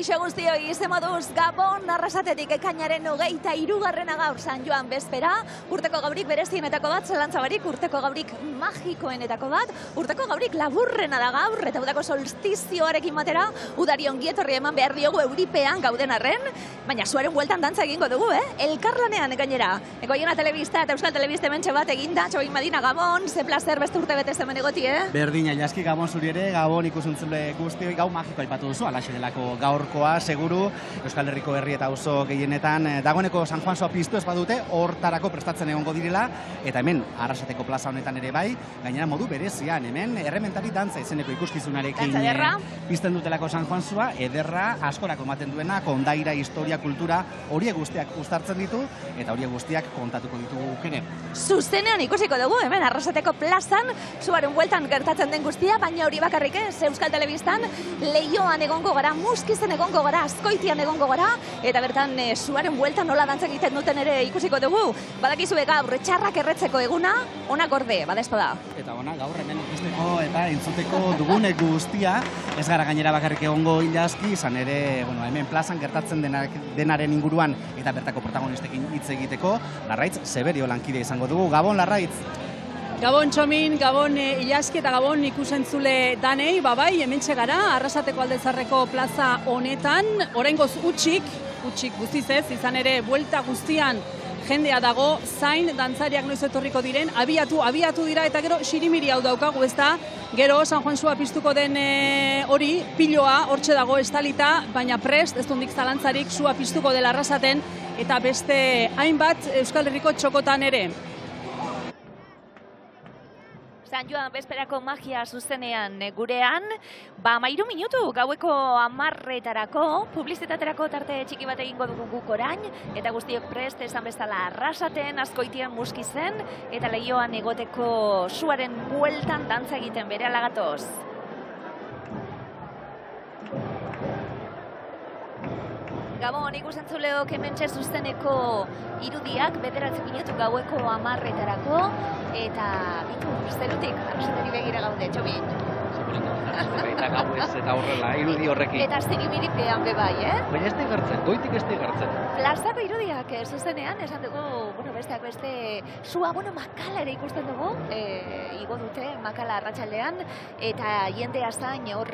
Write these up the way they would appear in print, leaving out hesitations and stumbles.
Kaixo guztioi, izen moduz Gabon Arrasatetik ekainaren 23. gaur San Joan bezpera, urteko gaurik berezienetako bat, zelantzabarik urteko gaurik magikoenetako bat, urteko gaurik laburrena da gaur, eta udako solstizioarekin batera, udari ongietorri eman behar diogu euripean gauden arren, baina zuaren bueltan dantza egingo dugu, elkarlanean gainera. Egoiena telebista eta Euskal Telebiste mentxe bat eginda, Txobin Madina Gabon, ze plazer beste urte bete zemen egoti, Berdina, jaski Gabon zuri ere, Gabon ikusuntzule guztioi gau magiko aipatu duzu, alaxe delako gaurkoa, seguru, Euskal Herriko herri eta auzo gehienetan, dagoeneko San Juan soa piztu ez badute, hortarako prestatzen egongo direla, eta hemen, Arrasateko plaza honetan ere bai, gainera modu berezian, hemen, errementari dantza izeneko ikuskizunarekin pizten dutelako San Juan soa, ederra, askorako ematen duena, kondaira, historia, kultura, horiek guztiak uztartzen ditu, eta horiek guztiak kontatuko ditugu ere. Zuzenean ikusiko dugu, hemen, Arrasateko plazan, zuaren bueltan gertatzen den guztia, baina hori bakarrik ez, Euskal Telebistan, Leioan egongo gara, Muskizen egongo gara, Azkoitian egongo gara, eta bertan zuaren bueltan nola dantza egiten duten ere ikusiko dugu. Badakizue gaur, txarrak erretzeko eguna, onak orde, badezpa da. Eta ona, gaur hemen ikusteko eta entzuteko dugunek guztia, ez gara gainera bakarrik egongo hilazki, izan ere, hemen plazan gertatzen denaren inguruan eta bertako protagonistekin hitz egiteko, Larraitz Severio lankide izango dugu. Gabon, Larraitz! Gabon Txomin, Gabon Ilaski eta Gabon ikusentzule danei, bai, hementxe gara, Arrasateko Aldezarreko plaza honetan, oraingoz utxik guztiz ez, izan ere, buelta guztian jendea dago, zain dantzariak noiz etorriko diren, abiatu dira, eta gero xirimiri hau daukagu, ez da, gero San Juan soa piztuko den hori, piloa, hortxe dago estalita, baina prest, ez dundik zalantzarik, sua piztuko dela Arrasaten, eta beste hainbat Euskal Herriko txokotan ere. San Joan bezperako magia zuzenean gurean, 13 minutu gaueko 10:00 publizitaterako tarte txiki bat egingo dugu guk orain, eta guztiok prest esan bezala Arrasaten, Azkoitian, Muskizen, eta Leioan egoteko suaren bueltan dantza egiten berehala gatoz. Gabon, ikusentzuleok hementxe zuzeneko irudiak, 9 minutu gaueko 10:00 eta bitu, zerutik, Arrasateri begira gaude, Txobin. Eta gau ez eta horrela, irudi horrekin. Eta zirimiripean be bai, Baina ez da igartzen, goitik ez da igartzen. Plazako irudiak zuzenean, esan dugu, besteak beste, sua, makala ere ikusten dugu, igo dute, makala arratsaldean, eta jendea zain hor,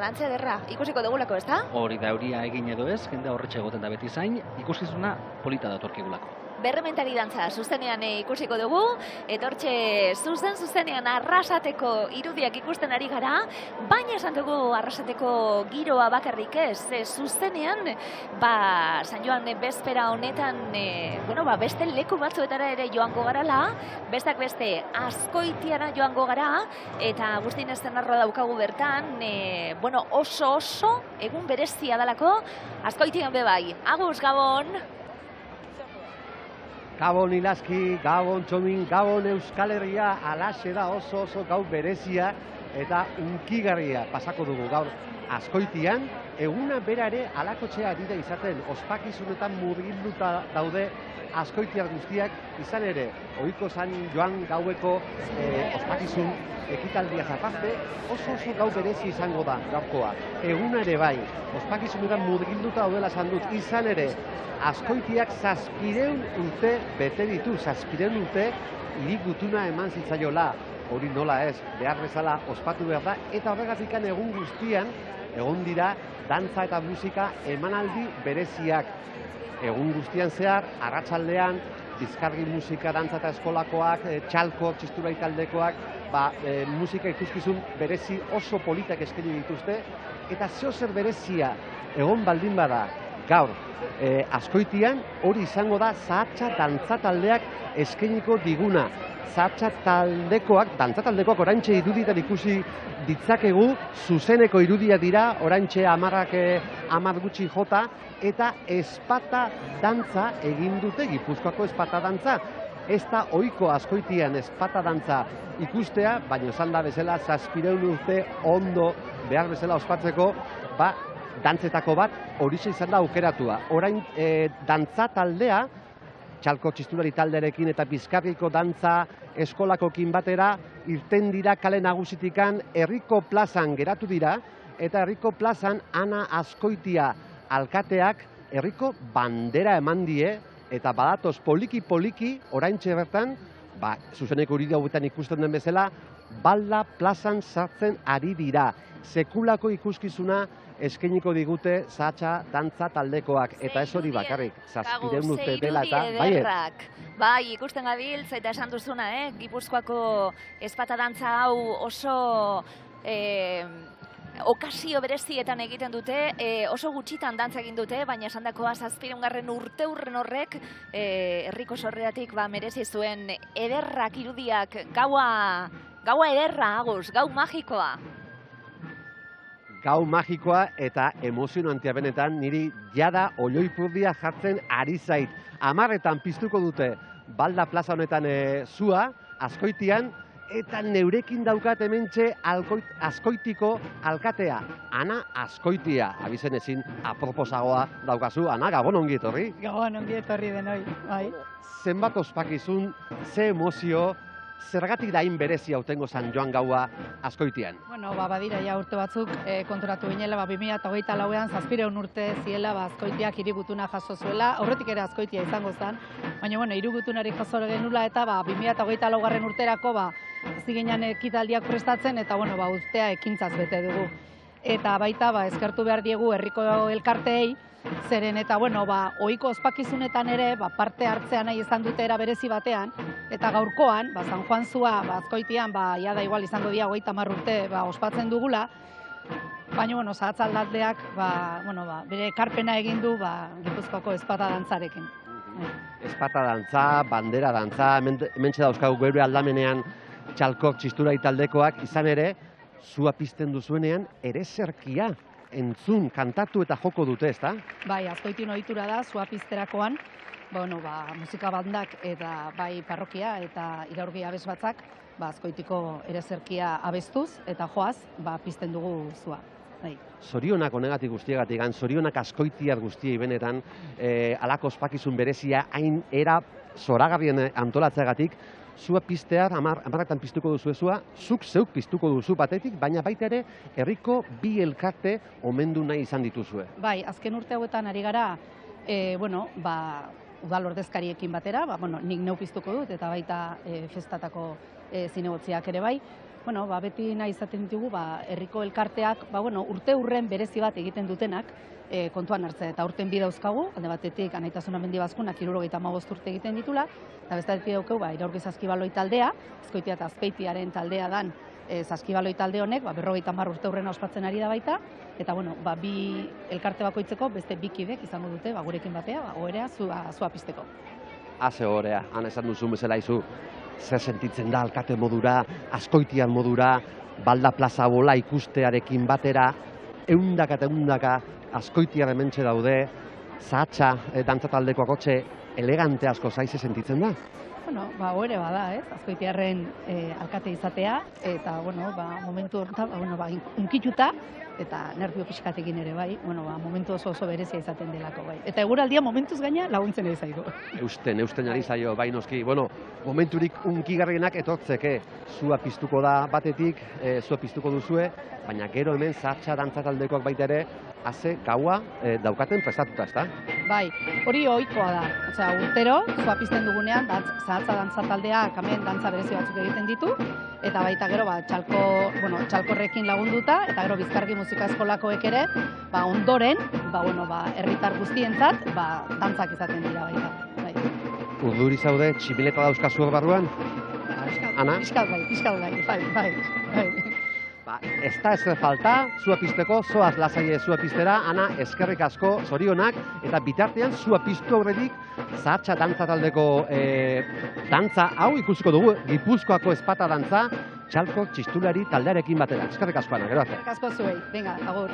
dantza ederra, ikusiko dugulako, ez da? Hori da, euria egin edo ez, jendea horretxe egoten da beti zain, ikuskizuna polita datorkigulako. Berrementari dantza zuzenean ikusiko dugu, etortxe zuzenean Arrasateko irudiak ikusten ari gara, baina esan dugu Arrasateko giroa bakarrik ez, zuzenean, San Joan bezpera honetan, beste leku batzuetara ere joango garala, besteak beste Azkoitiara joango gara, eta Agustin Estenarroa daukagu bertan, oso egun berezia dalako, Azkoitian be bai. Agus, Gabon! Gabon Ilaski, Gabon Txomin, Gabon Euskal Herria, alaxe da oso gau berezia eta unkigarria pasako dugu gaur Azkoitian. Eguna bera ere alakotxea dira izaten, ospakizunetan murgilduta daude Azkoitiar guztiak, izan ere, ohiko San Joan gaueko ospakizun ekitaldia zapazte, oso gau berezi izango da gaurkoa. Eguna ere bai, ospakizunetan murgilduta daudela esan dut, izan ere, Azkoitiak 700 urte bete ditu, 700 urte hiri gutuna eman zitzaiola, hori nola ez, behar bezala ospatu behar da, eta horregatik egun guztian, egon dira, dantza eta musika emanaldi bereziak. Egun guztian zehar, arratsaldean, bizkargi musika, dantza eta eskolakoak, txalkoak, txistura taldekoak, musika ikuskizun berezi oso politak eskaini dituzte, eta zeozer berezia egon baldin bada gaur, Azkoitian hori izango da zahatxa dantza taldeak eskainiko diguna. Zahatxa taldekoak, dantza taldekoak oraintxe iruditan ikusi ditzakegu, zuzeneko irudia dira, oraintxe 10 gutxi jota, eta espata dantza egin dute, Gipuzkoako espata dantza. Ez da ohiko Azkoitian espata dantza ikustea, baina esan da bezala 700 urte ondo behar bezala ospatzeko, dantzetako bat horixe izan da aukeratua. Orain dantza taldea, txalko txistulari talderekin eta bizkarriko dantza eskolakokin batera, irten dira kale nagusitikan herriko plazan geratu dira, eta herriko plazan Ana Azkoitia alkateak herriko bandera eman die, eta badatoz poliki oraintxe bertan, zuzeneko hori hauetan ikusten den bezala, Balda plazan sartzen ari dira. Sekulako ikuskizuna eskainiko digute Zahatza dantza taldekoak, eta ez hori bakarrik, 700 urte dela eta ederrak. Bai, ikusten gabiltza eta esan duzuna, Gipuzkoako ezpata dantza hau oso okazio berezietan egiten dute, oso gutxitan dantza egin dute, baina esandakoa 700. urteurren horrek herriko sorreratik merezi zuen ederrak irudiak, gaua ederra, Agus, gau magikoa. Gau magikoa eta emozionantea benetan, niri jada olioipurdia jartzen ari zait. 10:00 piztuko dute Balda plaza honetan zua, Azkoitian, eta neurekin daukat hementxe Azkoitiko alkatea, Ana Azkoitia. Abizen ezin aproposagoa daukazu, Ana, gabon ongi etorri. Gabon ongi etorri denoi, bai. Zenbat ospakizun, ze emozio, zergatik dain berezi hautengo San Joan gaua Azkoitian? Bueno, badira ja urte batzuk konturatu ginela, 2024an 700 urte ziela Azkoitiak hirigutuna jaso zuela, aurretik ere Azkoitia izango zen, baina bueno, hirigunari jaso genula eta 2024 urterako ziginan ekitaldiak prestatzen eta bueno, urtea ekintzaz bete dugu. Eta baita eskertu behar diegu herriko elkarteei, zeren eta bueno, ohiko ospakizunetan ere parte hartzea nahi izan dute era berezi batean, eta gaurkoan, San Juan zua Azkoitian, ia da igual izango dira 30 urte ospatzen dugula, baina bueno, Zahatza alkateak bere ekarpena egin du Gipuzkoako ezpata dantzarekin. Ezpata dantza, bandera dantza, hementxe dauzkagu geure aldamenean txalkok txistulari taldekoak, izan ere, zua pizten duzuenean ereserkia entzun, kantatu eta joko dute, ezta? Bai, Azkoitien ohitura da, zua pizterakoan, musika bandak eta bai parrokia eta iraurgi abes batzak, Azkoitiko ereserkia abestuz eta joaz, pizten dugu zua. Zorionak honegatik guztiegatik, zorionak Azkoitiar guztiei benetan, alako ospakizun berezia, hain era zoragarrien antolatzeagatik, zua piztear, 10:00 piztuko duzu zua, zuk zeuk piztuko duzu batetik, baina baita ere, herriko bi elkarte omendu nahi izan dituzue. Bai, azken urte hauetan ari gara, udal ordezkariekin batera, nik neu piztuko dut, eta baita festatako zinegotziak ere bai. Beti nahi izaten ditugu, herriko elkarteak, urte urren berezi bat egiten dutenak, kontuan hartzea, eta urten bi dauzkagu, alde batetik Anaitasuna Mendibazkunak 75 urte egiten ditula, eta bestetik daukau, iraurgi saskibaloi taldea, Azkoitia eta Azpeitiaren taldea dan saskibaloi talde honek, 50 urte urrena ospatzen ari da baita, eta bi elkarte bakoitzeko beste bi kidek izango dute, gurekin batea, oherea zua pizteko. Haze oherea, han esan duzun bezala izu, zer sentitzen da alkate modura, Azkoitian modura, Balda plaza bola ikustearekin batera, eundaka eta eundaka Azkoitiar hementxe daude, Zahatza dantza taldekoak hotxe elegante asko zaize sentitzen da? Ohere bada, Azkoitiarren alkate izatea, eta momentu horretan, unkituta, eta nervio pixkatekin ere bai, momentu oso berezia izaten delako bai. Eta eguraldia momentuz gaina laguntzen ari zaigu. Eusten ari zaio, bai noski. Momenturik unkigarrienak etortzeke, zua piztuko da batetik, zua piztuko duzue, baina gero hemen Zahatza dantza taldekoak baita ere, haze gaua daukaten prestatuta, ezta? Bai, hori ohikoa da. Urtero, zua pizten dugunean, Zahatza dantza taldeak hemen dantza berezi batzuk egiten ditu, eta baita gero txalkorrekin lagunduta, eta gero Bizkargi musika eskolakoek ere, ondoren, herritar guztientzat, dantzak izaten dira baita. Urduri zaude, tximeleta dauzkazu hor barruan? Ana? Piskat bai. Ez da ezer falta, zua pizteko, zoaz lasaie zua piztera, Ana, eskerrik asko, zorionak, eta bitartean zua piztu aurretik Zahatza dantza taldeko dantza hau ikusiko dugu, Gipuzkoako ezpata dantza, txalko txistulari taldearekin batera. Eskerrik asko, Ana, gero arte. Eskerrik asko zuei, venga, agur.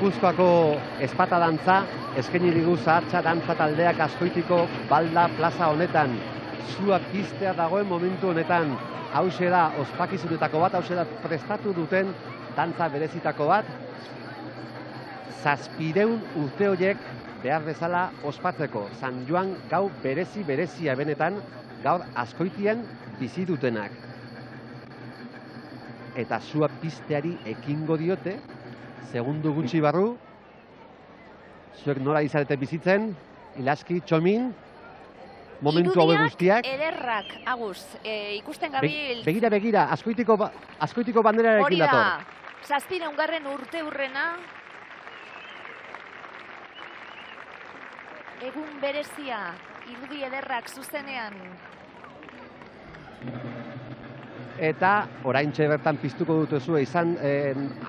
Gipuzkoako espata dantza, eskaini digu zahartza dantza taldeak Azkoitiko Balda plaza honetan. Sua piztea dagoen momentu honetan. Hauxe da ospakizunetako bat, hauxe da prestatu duten dantza berezitako bat. 700 urte horiek behar bezala ospatzeko. San Joan gau berezia benetan, gaur Azkoitian bizi dutenak. Eta sua pizteari ekingo diote, segundu gutxi barru, zuek nola izarete bizitzen, Ilaski, Txomin, momentu hauek guztiak. Irudiak ederrak, Agus, ikusten gabil... Begira, Azkoitiko banderarekin dator. Hori da, 700. urte hurrena, egun berezia, irudi ederrak zuzenean. Eta oraintxe bertan piztuko dutuzue izan,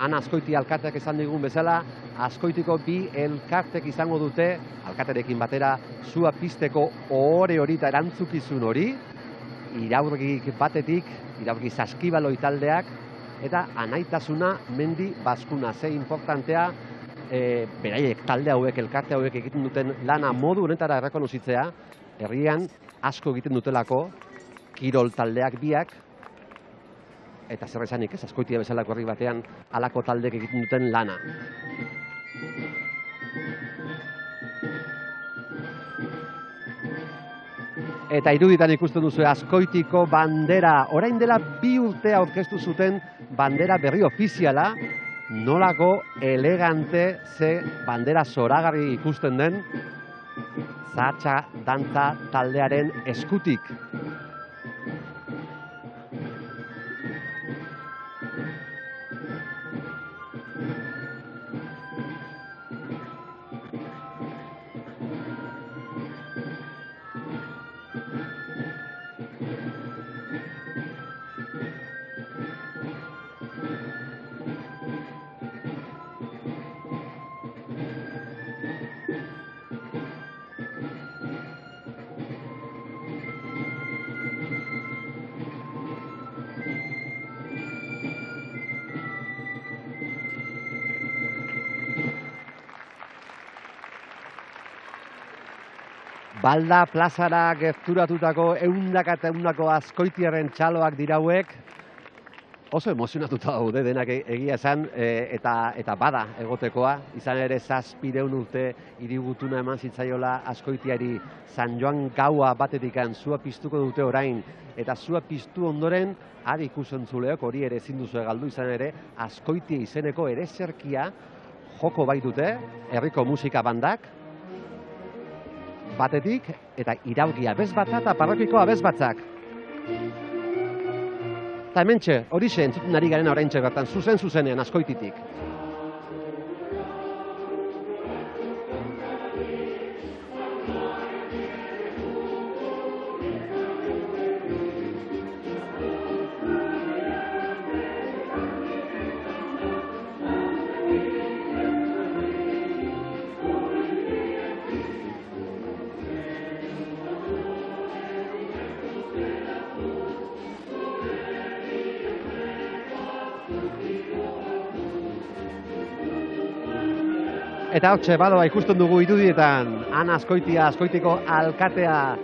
Ana Azkoiti alkateak esan digun bezala, Azkoitiko bi elkartek izango dute, alkaterekin batera, sua pizteko ohore hori eta erantzukizun hori, iraurgik batetik, iraurgi Saskibaloi taldeak, eta Anaitasuna Mendi Baskuna. Ze importantea, beraiek talde hauek, elkarte hauek egiten duten lana modu honetara errekonozitzea, herrian asko egiten dutelako, kirol taldeak biak, eta zer esanik ez, Azkoitia bezalako herri batean halako taldeek egiten duten lana. Eta iruditan ikusten duzu Azkoitiko bandera, orain dela 2 urte aurkeztu zuten bandera berri ofiziala, nolako elegante ze bandera zoragarri ikusten den zahartza dantza taldearen eskutik. Balda plazara gerturatutako ehundaka eta ehundako azkoitiarren txaloak dirauek, oso emozionatuta daude denak egia esan, eta bada egotekoa, izan ere 700 urte hirigutuna eman zitzaiola Azkoitiari San Joan gaua batetikan sua piztuko dute orain, eta sua piztu ondoren, ari ikusentzuleok hori ere ezin duzu galdu, izan ere Azkoitia izeneko ereserkia joko baitute, herriko musika bandak, batetik, eta iraurgi abesbatza eta parrokiko abesbatzak. Eta hementxe, horixe entzuten ari garen oraintxe bertan, zuzenean Azkoititik. Eta hortxe, badoa ikusten dugu irudietan, Ana Azkoitia, Azkoitiko alkatea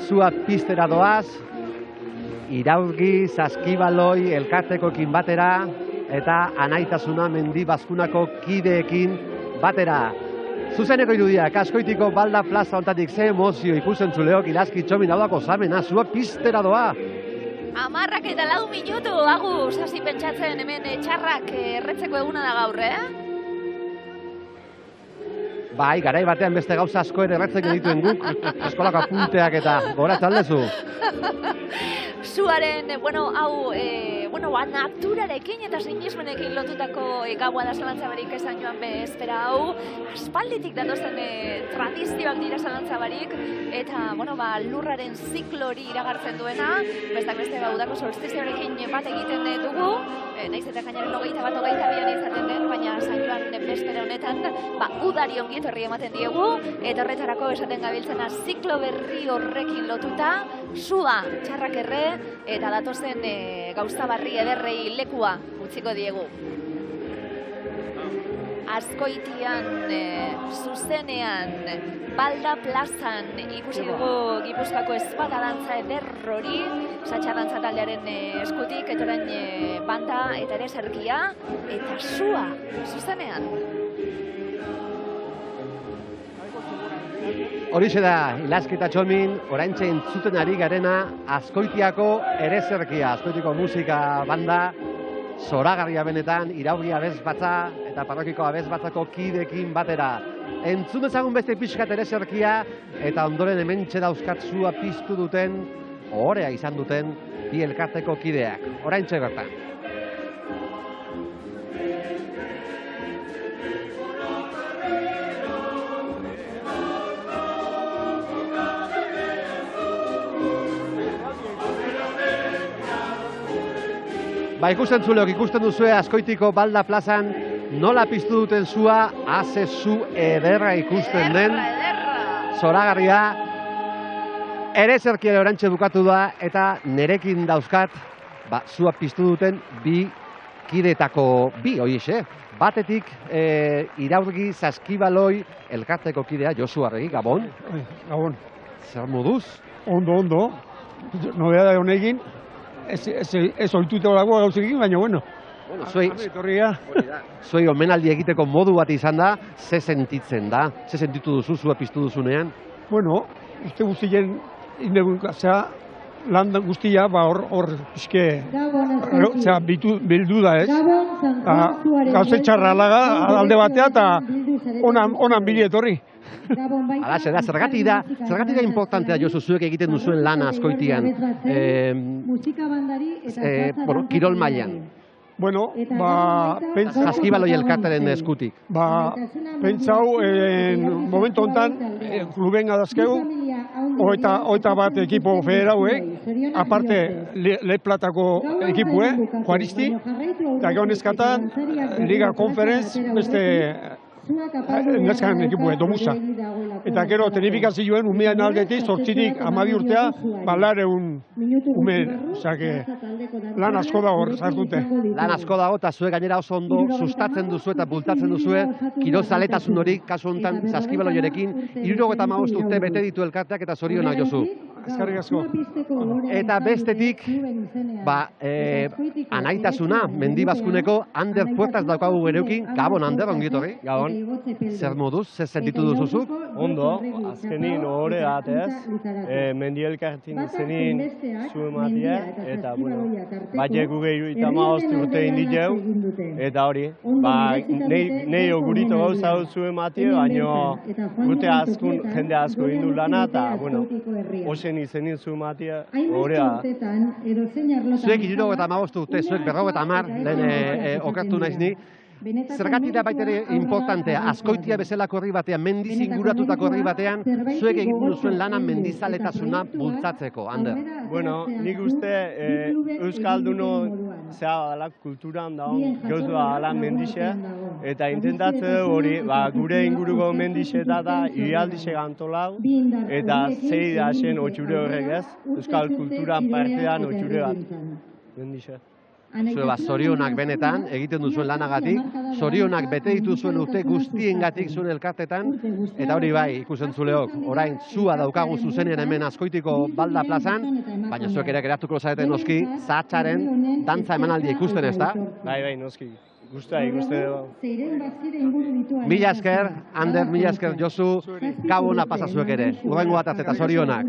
sua piztera doaz, Iraurgi, Saskibaloi, elkartekoekin batera, eta Anaitasuna Mendi Baskunako kideekin batera. Zuzeneko irudiak, Azkoitiko Balda plaza honetatik ze emozio ikusentzuleok, Ilaski, Txomin, daudako zamena, sua piztera doa. 10 minutu, Agus, hasi pentsatzen hemen txarrak erretzeko eguna da gaur, Bai, garai batean beste gauza asko ere erretzeko dituen guk, eskolako apunteak eta gora txaldezu. Suaren, hau, naturarekin eta sinismenekin lotutako gaua da zalantzabarik esan joan bezpera hau, aspalditik datozen tradizioak dira zalantzabarik, eta, lurraren ziklo hori iragartzen duena, bestak beste udako solstizioarekin bat egiten dugu, naiz eta kainaren 21-22 izaten den, baina San Joan bezpera honetan, udari ongi etorri ematen diegu, eta horretarako esaten gabiltzena ziklo berri horrekin lotuta, sua txarrak erre, eta datozen gauza barri ederrei lekua utziko diegu. Azkoitian, zuzenean, Balda plazan ikusi dugu Gipuzkoako ezpada dantza eder hori, Satxa dantza taldearen eskutik, eta orain banda eta ere zerkia, eta sua, zuzenean. Horixe da, Ilaski eta Txomin, oraintxe entzuten ari garena Azkoitiako erezerkia, Azkoitiko musika banda, zoragarria benetan, irauri abesbatza eta parrokiko abesbatzako kidekin batera. Entzun ezagun beste pixkat erezerkia eta ondoren hementxe dauzkat sua piztu duten, ohorea izan duten, bi elkarteko kideak. Oraintxe bertan. Ba, ikusten zuleok, ikusten duzue Azkoitiko Balda plazan nola piztu duten sua, haze zu ederra ikusten den, zoragarria, erezerkia orantxe bukatu da, eta nerekin dauzkat, ba, sua piztu duten bi kidetako bi, oixe. Batetik, Iraurgi Saskibaloi elkarteko kidea, Josu Arregi, Gabon. Gabon. Zer moduz? Ondo. Nobedade honekin, ez oituta olagoa gauzekin, baina bueno. Zuei omenaldi egiteko modu bat izan da, ze sentitzen da? Ze sentitu duzu, zua piztu duzunean? Bueno, uste guztien indegun, lan guztia, hor pixke, bildu da, ez? Gauze txarra alaga, alde batea, eta onan bili etorri. Alaxe da, zergatik da importantea, Josu, zuek egiten duzuen lana Azkoitian, kirol mailan. Bueno, Saskibaloi elkartaren eskutik. Pentsau, momentu honetan, kluben adazkeu, oita bat ekipo federauek, aparte Le Platako ekipue, Juaristi, eta gaunezkatan, Liga Conference, beste neskan ekipue, Domusa. Eta gero, tenifikazioen, umean aldetik, zortzitik, 12 urtea, balareun umeen, osake, lan asko dago sartute. Lan asko dago, eta zuek gainera oso ondo sustatzen duzu eta bultatzen duzue, kirolzaletasun hori, kasu honetan, Saskibaloierekin, 75 urte bete ditu elkarteak eta zorionak, Josu. Eskerrik asko. Eta bestetik, anaitasuna, Mendibazkuneko Ander Puertas daukagu gereukin. Gabon, Ander, ongitorri. Gabon. Zer moduz, zer sentitu duzuzuk? Ondo, azkenin ohore atez, mendielkartin zenin zu ematia, eta, bueno, batek guge 75 urte inditeu, eta hori, nahi ogurito gauza zu ematia, baina urte askun, jende asko indu lana, eta, bueno, osen izenin zu ematia, ohorea. Zuek 75 urte, zuek 50, lehen okertu naiz ni, zergatik da baita ere importantea, Azkoitia bezalako herri batean, mendiz inguratutako herri batean, zuek egin duzuen lanan mendizaletasuna bultzatzeko, Ander? Bueno, nik uste Euskalduno zea dala kulturan daun, gauz dala mendixe, eta intentatze hori, gure inguruko mendixe da irialdixe gantolau, eta zei da zen otxure horrek ez, Euskal kulturan partean otxure bat, mendixe. Zue zorionak benetan, egiten duzuen lanagatik, zorionak bete dituzuen urte guztiengatik zuen elkartetan, eta hori bai, ikusen zuleok, orain zua daukagu zuzenean hemen Azkoitiko Balda plazan, baina zuek ere geratuko zareten noski, Satxaren dantza emanaldia ikusten ez da? Bai, noski, guztua ikuste dugu. Mila esker, Ander, mila esker, Josu, gabona pasa zuek ere, urrengo bataz eta zorionak.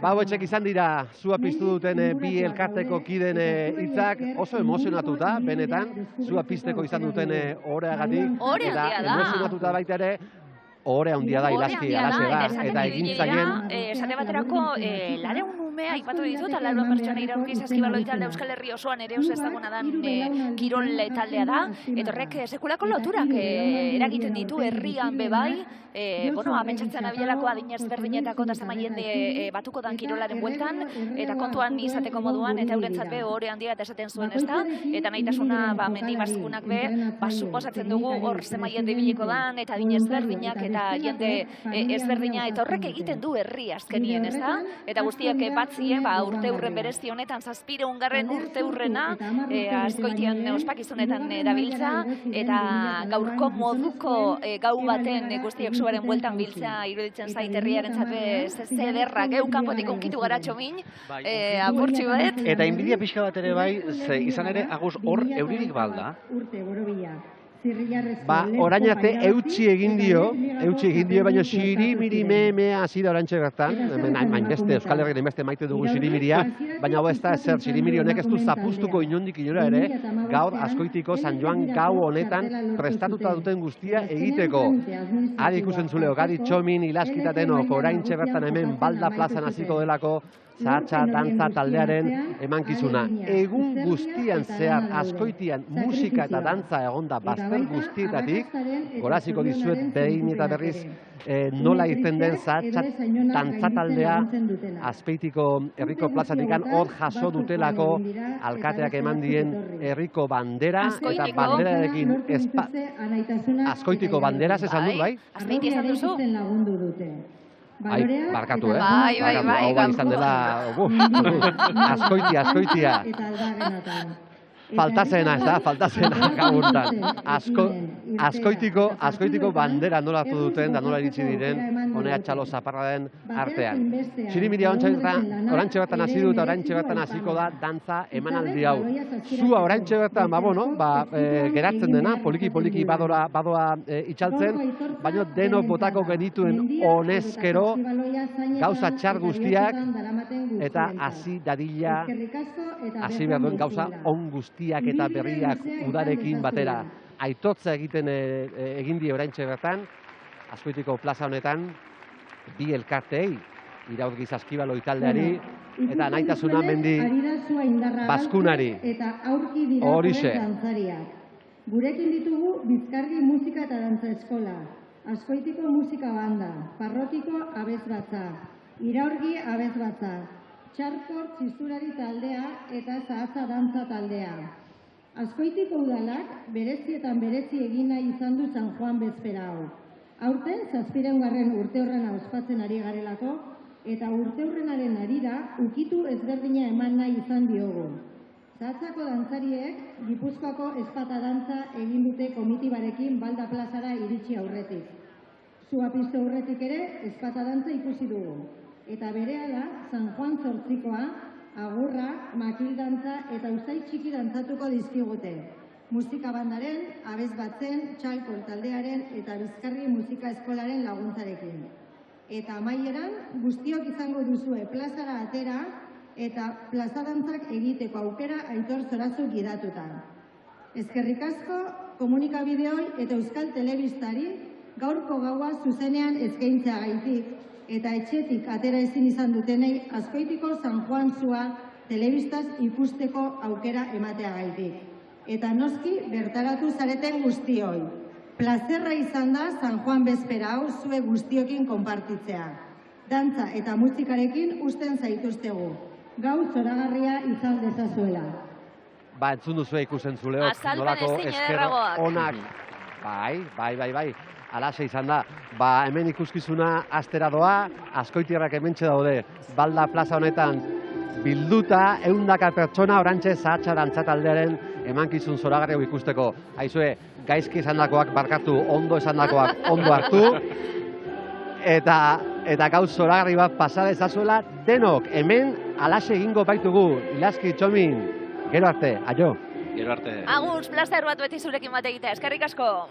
Hauetxek izan dira, zua piztu duten bi elkarteko kiden hitzak, oso emozionatuta, benetan, zua pizteko izan duten ohoreagatik, eta emozionatuta baita ere, ohore handia da, Ilaski, alaxe da, eta egintzaien... Esate baterako, lareun ume aipatu ditut, alareun pertsona Iraurgi Saskibaloi talde Euskal Herri osoan ere oso ezaguna dan kirol taldea da, eta horrek sekulako loturak eragiten ditu herrian bebai, ametsatzen abielako adinez berdinetako eta zama jende batuko dan kirolaren bueltan, eta kontuan izateko moduan, eta eurentzat be ohore handia eta esaten zuen ez da, eta nahitasuna Mendibazkunak be, suposatzen dugu hor zema jende biliko dan, eta adinez berdinak, eta jende ezberdina, eta horrek egiten du herri azkenien, ez da? Eta guztiak batzie, urte hurren berezi honetan, 700. urte hurrena, Azkoitian ospakizunetan dabiltza, eta gaurko moduko gau baten guztiak zuaren bueltan biltza iruditzen zait herriaren zate zederra, geu kanpotik unkitu gara Txomin, apurtxi bat. Eta inbidia pixka bat ere bai, ze izan ere, Agus, hor euririk balda? Orain arte eutxi egin dio, baina sirimiri me hasi da orantxe bertan, hainbeste, Euskal Herrian hainbeste maite dugu sirimiria, baina hau ez da ezer, sirimiri honek ez du zapustuko inondik inora ere, gaur Azkoitiko San Joan gau honetan prestatuta duten guztia egiteko. Ari ikusen zuleo, Gari Txomin, Ilaskitatenok, oraintxe bertan hemen Balda plazan hasiko delako, Zahatza dantza taldearen emankizuna. Egun guztian zehar Azkoitian musika eta dantza egonda bazter guztietatik, goraziko dizuet behin eta berriz nola irten den Zahatza dantza taldea Azpeitiko herriko plazatikan hor jaso dutelako alkateak eman dien herriko bandera eta banderarekin Azkoitiko banderaz esan dut, bai? Azpeiti esan duzu? Ai, barkatu, Bai. Hau bai izan dela, Azkoitia. Faltazena, ez da, faltazena gaurtan. Azkoitiko bandera nola hartu duten, da nola iritsi diren, honea txalo zaparraden artean. Sirimiria orantxe bertan hasi du eta orantxe bertan hasiko da dantza emanaldi hau. Zua orantxe bertan, geratzen dena, poliki badoa itxaltzen, baina denok botako genituen honezkero, gauza txar guztiak, eta hasi dadila, hasi behar duen gauza on guztiak eta berriak udarekin batera. Aitotza egin die oraintxe bertan, Azkoitiko plaza honetan, bi elkartei, Iraurgi Saskibaloi taldeari, eta Naitasuna Mendi Bazkunari. Horixe. Gurekin ditugu Bizkargi Musika eta Dantza Eskola, Azkoitiko Musika Banda, Parrotiko Abesbatza, Iraurgi Abesbatza, Txarkor Txisturari taldea eta Zahatza Dantza taldea. Azkoitiko udalak berezietan berezi egin nahi izan du San Juan bezpera hau. Aurten 700. urte horrena ospatzen ari garelako eta urte horrenaren arira ukitu ezberdina eman nahi izan diogu. Zahatzako dantzariek Gipuzkoako ezpata dantza egin dute komitibarekin Balda plazara iritsi aurretik. Sua piztu aurretik ere ezpata dantza ikusi dugu. Eta berehala San Juan zortzikoa, agurra, makildantza eta usai txiki dantzatuko dizkigute. Musika bandaren, abesbatzen, txalkol taldearen eta Bizkargi Musika Eskolaren laguntzarekin. Eta amaieran, guztiok izango duzue plazara atera eta plazadantzak egiteko aukera Aitor Zorazu gidatuta. Eskerrik asko komunikabideoi eta Euskal Telebistari gaurko gaua zuzenean eskaintzeagaitik, eta etxetik atera ezin izan dutenei Azkoitiko San Juan Zua telebistaz ikusteko aukera emateagaitik. Eta noski bertaratu zareten guztioi. Plazerra izan da San Juan bezpera hau zue guztiokin konpartitzea. Dantza eta musikarekin usten zaituztegu. Gau zoragarria izan dezazuela. Entzun duzue ikusen zuleok, nolako esker onak. Bai. Alaxe izan da, hemen ikuskizuna astera doa, Azkoitiarrak hementxe daude, Balda plaza honetan bilduta, 100 pertsona orantxe Zahatza dantza taldearen emankizun zoragarri ikusteko. Aizue, gaizki esandakoak barkatu, ondo esandakoak ondo hartu, eta gauz zoragarri bat pasa dezazuela denok, hemen alaxe egingo baitugu, Ilaski Txomin, gero arte, aio. Gero arte. Agus, plazer bat beti zurekin bat egitea, eskerrik asko.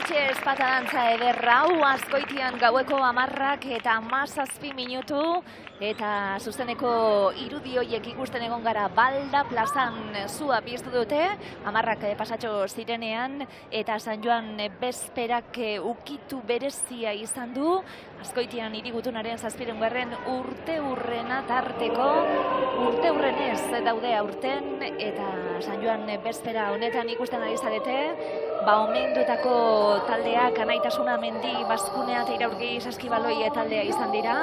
Hortxe espata dantza ederra hau Azkoitian gaueko 10 eta 17 minutu eta zuzeneko irudi horiek ikusten egon gara Balda plazan zua piztu dute 10 pasatxo zirenean eta San Joan bezperak ukitu berezia izan du Azkoitian hirigutunaren 7. urteurrena tarteko urteurrenez daude aurten eta San Joan bezpera honetan ikusten ari zarete omendutako taldeak Anaitasuna Mendi Bazkunea eta Iraurgi Saskibaloi taldea izan dira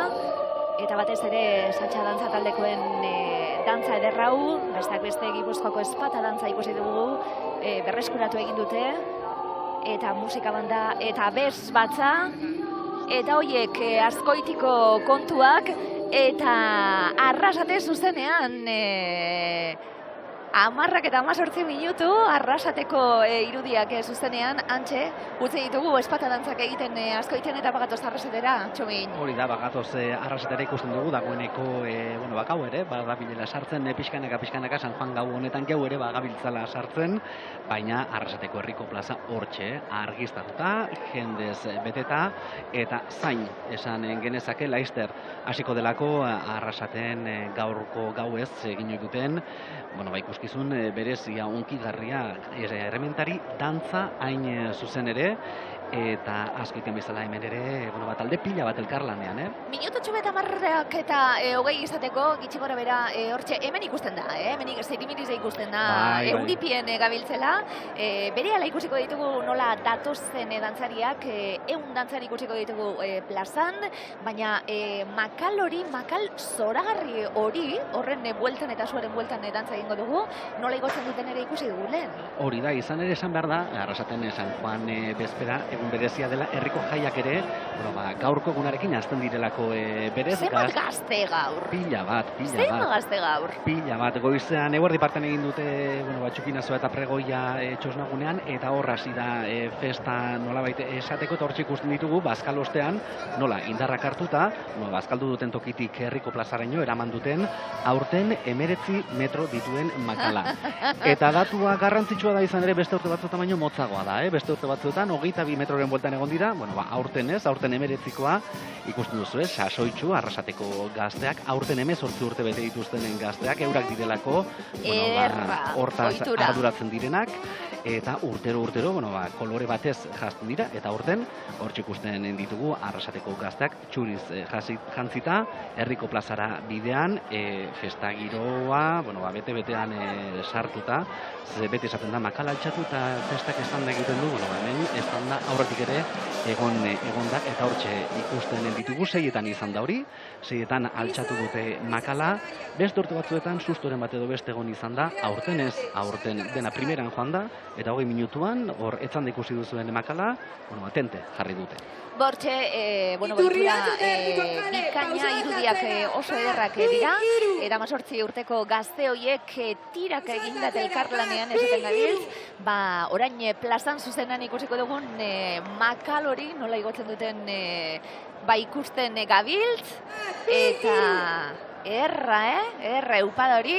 eta batez ere saltsa dantza taldekoen dantza ederrau, besteak beste Gipuzkoako espata dantza ikusi dugu berreskuratu egin dute eta musika banda eta bez batza eta hoiek Azkoitiko kontuak eta Arrasate zuzenean 10 eta 18 minutu Arrasateko irudiak zuzenean antxe utzi ditugu espata dantzak egiten Azkoitian eta bagatoz Arrasatera, Txomin. Hori da, bagatoz Arrasatera ikusten dugu, dagoeneko gau ere, badabilela sartzen, pixkanaka San Juan gau honetan gau ere bagabiltzala sartzen, baina Arrasateko herriko plaza hortxe argiztatuta, jendez beteta, eta zain esan genezake laizter hasiko delako Arrasaten gaurko gauez egin duten, ikuskizun berezia unkigarria errementari dantza hain zuzen ere eta Azkoitian bezala hemen ere talde pila bat elkarlanean. Minutotxo eta 10 eta 20 izateko gitxi gora bera hortxe hemen ikusten da, hemen zeitimiriz ikusten da Euripien gabiltzela, berehala ikusiko ditugu nola datozen dantzariak, 100 dantzari ikusiko ditugu plazan, baina makal zoragarri hori, horren bueltan eta zuaren bueltan dantza egingo dugu, nola igotzen duten ere ikusi dugu lehen. Hori da, izan ere esan behar da, Arrasaten San Juan bezpera, egun berezia dela, herriko jaiak ere, gaurko egunarekin azten direlako berez. Zenbat gazte gaur? Pila bat. Zenbat gazte gaur? Pila bat, goizean eguerdi parten egin dute, txupinazoa eta pregoia txosnagunean, eta hor hasi da festa nolabait esateko, eta hortxe ikusten ditugu, bazkalostean, nola, indarrak hartuta, bazkaldu duten tokitik herriko plazaraino, eraman duten, aurten 19 metro dituen makala. Eta datua garrantzitsua da izan ere beste urte batzuetan baino motzagoa da, beste urte batzuetan, 22 metroren bueltan egon dira, aurten ez, aurten 19koa ikusten duzu ez, sasoitxu, Arrasateko gazteak, aurten 18 urte bete dituztenen gazteak, eurak direlako, hortaz arduratzen direnak, eta urtero, kolore batez jazten dira, eta aurten, hortxe ikusten ditugu, Arrasateko gazteak txuriz jantzita, herriko plazara bidean, festa giroa, bete-betean sartuta, bete esaten da makala altxatu eta festak estanda egiten du, hemen estanda aurretik ere egondak eta hortxe ikusten ditugu, 6etan izan da hori, 6etan altxatu dute makala, beste urte batzuetan sustoren bat edo beste egon izan da, aurten ez, aurten dena primeran joan da, eta 20 minutuan, hor etzanda ikusi duzuen makala, atente jarri dute. Bortxe, bikaina irudiak oso ederrak dira, eta 18 urteko gazte hoiek tirak egindat elkarlanean esaten gabiltz, orain plazan zuzenan ikusiko dugun makal hori, nola igotzen duten ikusten gabiltz, eta erra eupada hori.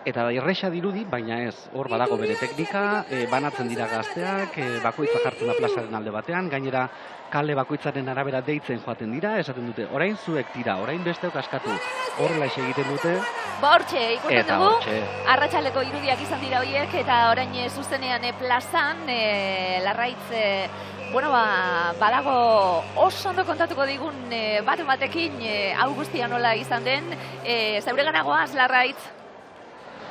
Eta erresa dirudi, baina ez, hor badago bere teknika, banatzen dira gazteak, bakoitza jartzen da plazaren alde batean, gainera kale bakoitzaren arabera deitzen joaten dira, esaten dute, orain zuek tira, orain besteok askatu, horrela egiten dute. Hortxe, ikusten dugu, arratsaleko irudiak izan dira horiek, eta orain zuzenean plazan, Larraitz, badago oso ondo kontatuko digun batekin, hau guztia nola izan den, zeure ganagoaz, Larraitz?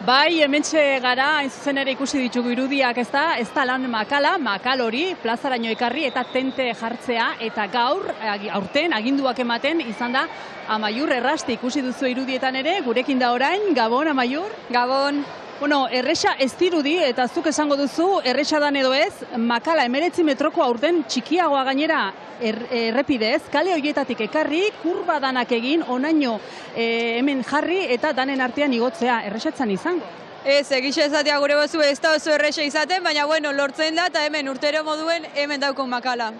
Bai, hementxe gara, hain zuzen ere ikusi ditugu irudiak, ez da lan makal hori, plazaraino ekarri eta tente jartzea, eta gaur, aurten, aginduak ematen, izan da, Amaiur errasti ikusi duzu irudietan ere, gurekin da orain, Gabon, Amaiur? Gabon. Erresa ez dirudi, eta zuk esango duzu, erresa dan edo ez, makala 19 metroko aurten txikiagoa gainera errepidez, kale horietatik ekarri, kurba danak egin, onaino hemen jarri eta danen artean igotzea, erresatzen izango. Ez, egixe ezatea gure bozu ez da oso erresa izaten, baina lortzen da eta hemen urtero moduen hemen daukon makala.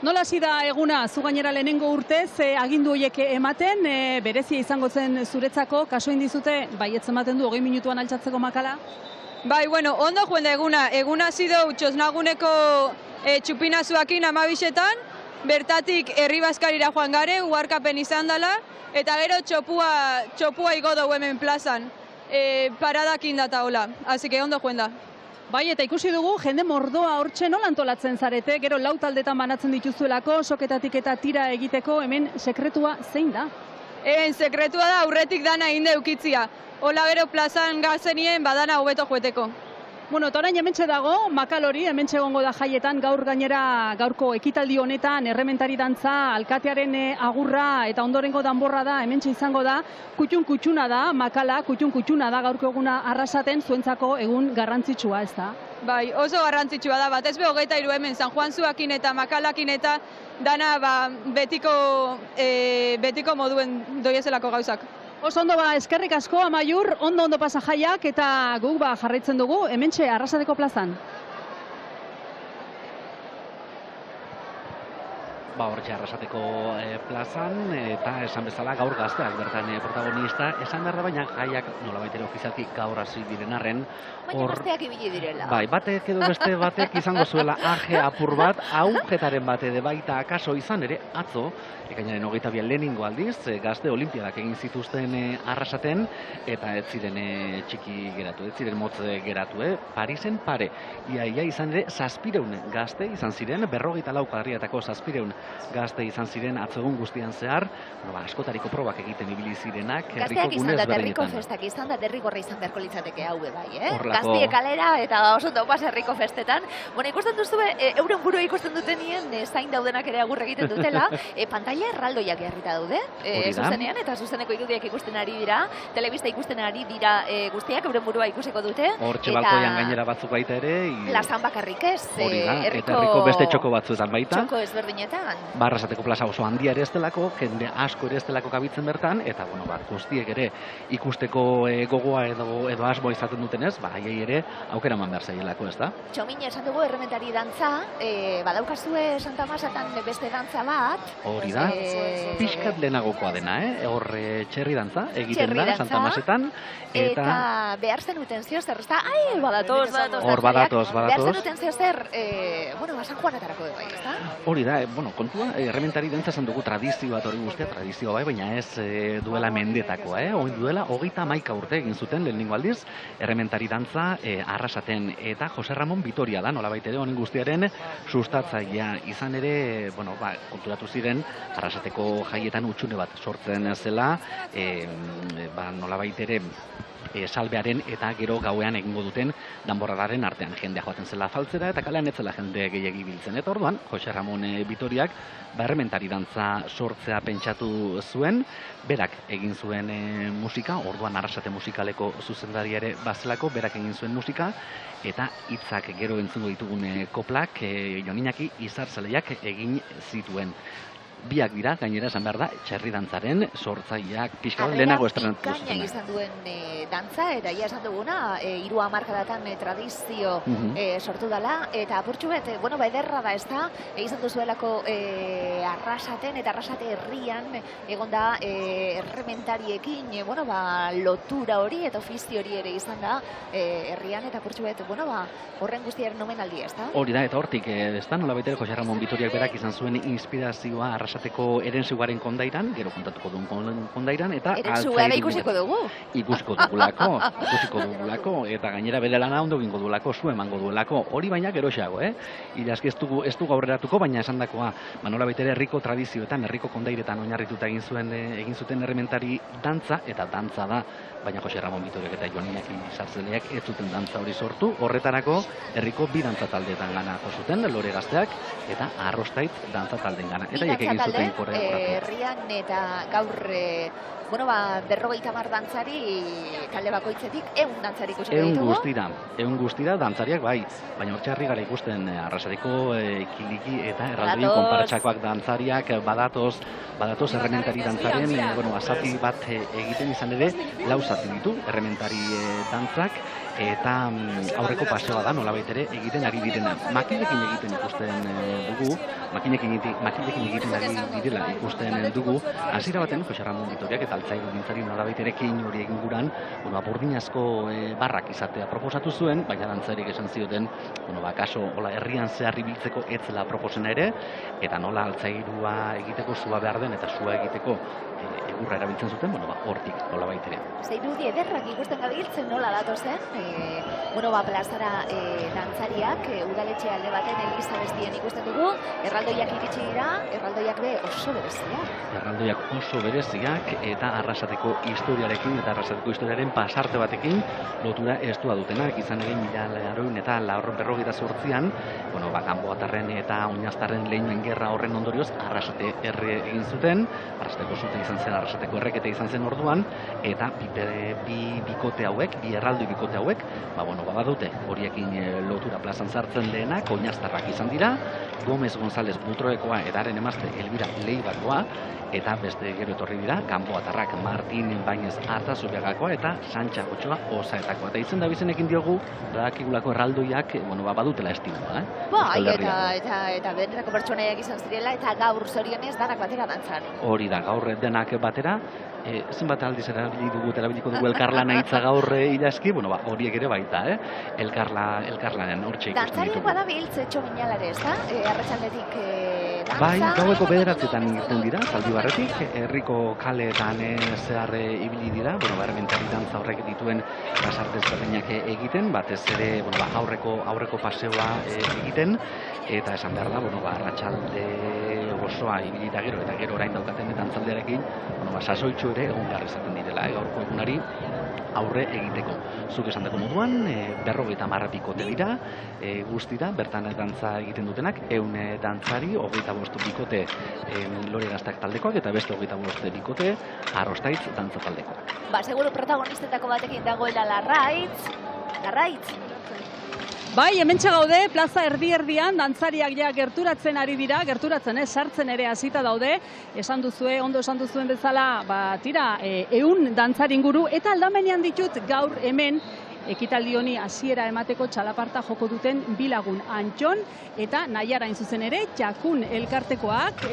Nola hasi da eguna, zu gainera lehenengo urtez, agindu horiek ematen, berezia izango zen zuretzako, kaso indizute, baietz ematen du 20 minutuan altxatzeko makala? Bai, ondo joan da eguna hasi du txosnaguneko txupinazuakin 12etan, bertatik herri bazkarira joan gare, uharkapen izan dela, eta gero txopua igo dugu hemen plazan, paradakin data hola, así que ondo joen da. Bai, eta ikusi dugu, jende mordoa hortxe nola antolatzen zarete, gero 4 taldetan banatzen dituzuelako, soketatik eta tira egiteko, hemen sekretua zein da? Sekretua da aurretik dana inde eukitzia. Hola gero plazan gazenien badana hobeto joeteko. Bueno, eta orain hementxe dago, Makalori, hementxe egongo da jaietan, gaur gainera gaurko ekitaldi honetan, errementari dantza, alkatearen agurra eta ondorengo danborra da, hementxe izango da, kutxun-kutxuna da, Makala, kutxun-kutxuna da, gaurko eguna Arrasaten zuentzako egun garrantzitsua, ez da? Bai, oso garrantzitsua da, batez be 23 hemen, San Juan Zuakin eta Makalakin eta dana betiko moduen doiezelako gauzak. Oso ondo eskerrik asko, Amaiur, ondo pasa jaiak eta guk jarraitzen dugu, hementxe Arrasateko plazan. Hortxe Arrasateko plazan, eta esan bezala gaur gazteak bertan protagonista, esan behar da baina jaiak nolabait ere ofizialki gaur hasi diren arren. Baina gazteak ibili direla. Bai, batek edo beste batek izango zuela aje apur bat, auketaren bat ede baita akaso izan ere, atzo, ekainaren 22 lehenengo aldiz, gazte olimpiadak egin zituzten Arrasaten, eta ez ziren txiki geratu, ez ziren motz geratu, Parisen pare. Ia izan ere, 700 gazte izan ziren, 54 karriatako 700 gazte izan ziren atzo egun guztian zehar, askotariko probak egiten ibili zirenak, herriko gunez berdinetan. Herriko festak izan da, derrigorra izan beharko litzateke hau bai, Gaztiek kalera eta oso taupas herriko festetan. Bueno, ikusten duzu, euren burua ikusten dutenien, zain daudenak ere agur egiten dutela, pantalla erraldoiak jarrita daude, zuzenean, eta zuzeneko irudiak ikusten ari dira, telebista ikusten ari dira guztiak, euren burua ikusiko dute. Hortxe balkoian gainera batzuk baita ere. Plazan bakarrik ez. Eta herriko beste txoko batzuetan baita. Txoko ezberdinetan. Arrasateko plaza oso handia ere ez delako, jende asko ere ez delako kabitzen bertan, eta guztiek ere ikusteko gogoa edo asmoa izaten dutenez, haiei ere aukera eman behar zaielako, ez da? Txomin esan dugu errementari dantza, badaukazue Santa Masatan beste dantza bat. Hori da, pixkat lehenagokoa dena, horre txerri dantza egiten da Santa Masetan. Eta behar zenuten zio zer, ez da? Badatoz. Hor badatoz. Behar zenuten zio zer, San Juanetarako bai, ez da? Hori da, kontua, errementari dantza esan dugu tradizio bat hori guztia, tradizio bai, baina ez duela mendetakoa, hori duela 31 urte egin zuten lehenengo aldiz, errementari dantza Arrasaten, eta Jose Ramon Vitoria da, nolabait ere honen guztiaren sustatzailea izan ere, konturatu ziren Arrasateko jaietan utxune bat sortzen zela, nolabait ere salbearen eta gero gauean egingo duten danborradaren artean jendea joaten zela afaltzera eta kalean ez zela jende gehiegi biltzen. Eta orduan, Jose Ramon Vitoriak errementari dantza sortzea pentsatu zuen, berak egin zuen musika, orduan Arrasate musikaleko zuzendari ere bazelako, berak egin zuen musika, eta hitzak gero entzungo ditugun koplak Jon Iñaki Izarzaleiak egin zituen. Biak dira, gainera esan behar da, txerri dantzaren sortzaileak pixka lehenago estrenatu zuten. Bikaina izan duen dantza, eta ia esan duguna, 3 hamarkadatan tradizio sortu dela, eta apurtxu bet, ederra da ez da, izan duzuelako Arrasaten eta Arrasate herrian, egon da errementariekin, lotura hori eta ofizio hori ere izan da herrian, eta apurtxu bet, horren guztiaren omenaldia, ez da? Hori da, eta hortik, ez da, nola baitere Jose Ramon Vitoriak berak izan zuen inspirazioa Arrasateko Erentzugaren kondairan, gero kontatuko duen kondairan, eta Erentzugea da ikusiko dugu. Ikusiko dugulako, eta gainera bere lana ondo gingo duelako, zu emango duelako, hori baina geroxeago, Ilazki ez dugu aurreratuko, baina esan dakoa, nola baitere herriko tradizioetan, herriko kondairetan oinarrituta egin zuten errementari dantza, eta dantza da, baina Jose Ramon Vitoriak eta Jon Iñaki Izarzaleiak ez zuten dantza hori sortu, horretarako herriko 2 dantza taldeetan gana zuten, Lore Gazteak eta Arrostait dantza taldeen gana. Eta egin zuten herrian eta gaur 50 dantzari talde bakoitzetik 100 dantzari ikusiko ditugu. 100 guztira dantzariak bai, baina hortxe harri gara ikusten Arrasateko kiliki eta erraldoi konparatxakoak dantzariak badatoz errementari dantzaren zati bat egiten izan ere, 4 zati ditu errementari dantzak, eta aurreko paseoa da nolabait ere egiten ari direna. Makinekin egiten ikusten dugu, makinekin egiten ari direla ikusten dugu, hasiera baten Jose Ramon Vitoriak eta Altzairu Gintzari nolabait ere kein hori egin guran, burdinazko barrak izatea proposatu zuen, baina dantzarik esan zioten, kaso hola herrian zehar ibiltzeko ez zela proposena ere, eta nola altzairua egiteko sua behar den eta sua egiteko egurra erabiltzen zuten, hortik nolabait ere. Irudi ederrak ikusten gabiltzen nola datozen, plazara dantzariak, udaletxe alde baten Elizabestien ikusten dugu, erraldoiak iritsi dira, erraldoiak be oso bereziak. Erraldoiak oso bereziak eta Arrasateko historiarekin eta Arrasateko historiaren pasarte batekin lotura estua dutenak, izan ere 1900 eta 1948an, Kanpoatarren eta Oinaztarren lehenen gerra horren ondorioz Arrasate erre egin zuten, Arrasateko zuten izan zen, Arrasateko erreketa izan zen orduan, eta bi bikote hauek, bi erraldoi bikote hauek, badute horiekin lotura plazan sartzen lehenak, Oinaztarrak izan dira, Gomez González Butroekoa eta haren emazte Elbira Leibakoa, eta beste gero etorri dira, Kanpoatarrak Martin Bainez Artazubiagakoa eta Santxa Otxoa Osaetakoa. Eta izen da bizenekin diogu, dakigulako erraldoiak, badutela estimua. Eta bentrako pertsonaiak izan zirela, eta gaur zorionez danak batera dantzan. Hori da, gaur denak batera, zenbat aldiz erabiliko dugu elkarlana hitza gaur ilaski, horiek ere baita, elkarlanen hortxe ikusten ditugu. Dantzariak badabiltze txominalare, ez da? Arratsaldetik dantza? Bai, gaueko 9:00etan irten dira, Zaldibarretik, herriko kaleetan zehar ibili dira, errementari dantza horrek dituen pasarte ezberdinak egiten, batez ere, aurreko paseoa egiten, eta esan behar da, arratsalde osoa ibilita gero, eta gero orain daukaten dantzaldearekin, sasoitxo ere egon behar izaten direla, gaurko egunari aurre egiteko. Zuk esan dako moduan, 50 bikote dira, guztira, bertan dantza egiten dutenak, 100 dantzari, 25 bikote Lore Gaztak taldekoak, eta beste 25 bikote Arrostaitz dantza taldekoak. Seguro protagonistetako batekin dagoela Larraitz. Bai, hementxe gaude, plaza erdi-erdian, dantzariak ja gerturatzen ari dira, sartzen ere hasita daude, ondo esan duzuen bezala, tira, 100 dantzari inguru, eta aldamenean ditut gaur hemen, ekitaldi honi hasiera emateko txalaparta joko duten bilagun Antxon eta Naiara hain zuzen ere, Txakun elkartekoak,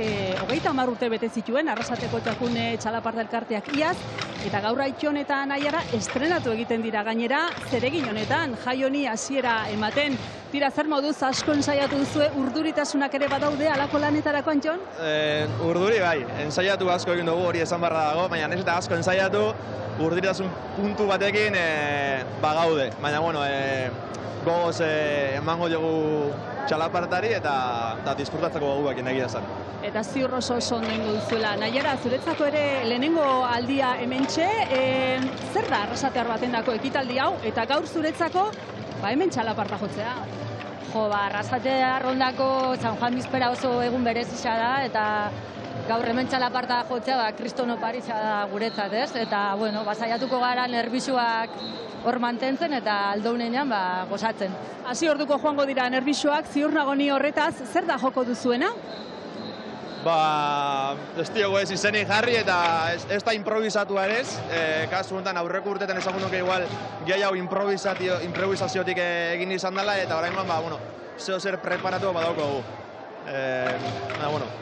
30 urte bete zituen, Arrasateko Txakun txalaparta elkarteak iaz, eta gaur Antxon eta Naiara estrenatu egiten dira gainera, zeregin honetan, jai honi hasiera ematen. Tira, zer moduz asko ensaiatu duzue, urduritasunak ere badaude alako lanetarako, Antxon? Urduri bai, ensaiatu asko egin dugu, hori esan barra dago, baina ez eta asko ensaiatu, urduritasun puntu batekin gaude. Baina, gogoz emango dugu txalapartari eta disfrutatzeko goguak egia esan. Eta ziur oso ondo ingo duzuela. Naiara, zuretzako ere lehenengo aldia hementxe, zer da Arrasatear batendako ekitaldi hau, eta gaur zuretzako, hemen txalaparta jotzea? Arrasatear ondako San Juan Bizpera oso egun berezisa da, eta gaur hemen txalaparta jotzea, kristono paritza da guretzat, ez? Eta, saiatuko gara nerbisuak hor mantentzen eta aldounean gozatzen. Hasi orduko joango dira nerbisuak, ziur nago ni horretaz, zer da joko duzuena? Ez diogu ez izenik jarri eta ez da improvisatua ere ez. Kasu honetan aurreko urtetan esango nuke igual gai hau improvisaziotik egin izan dela eta oraingoan zeo zer preparatu badaukagu.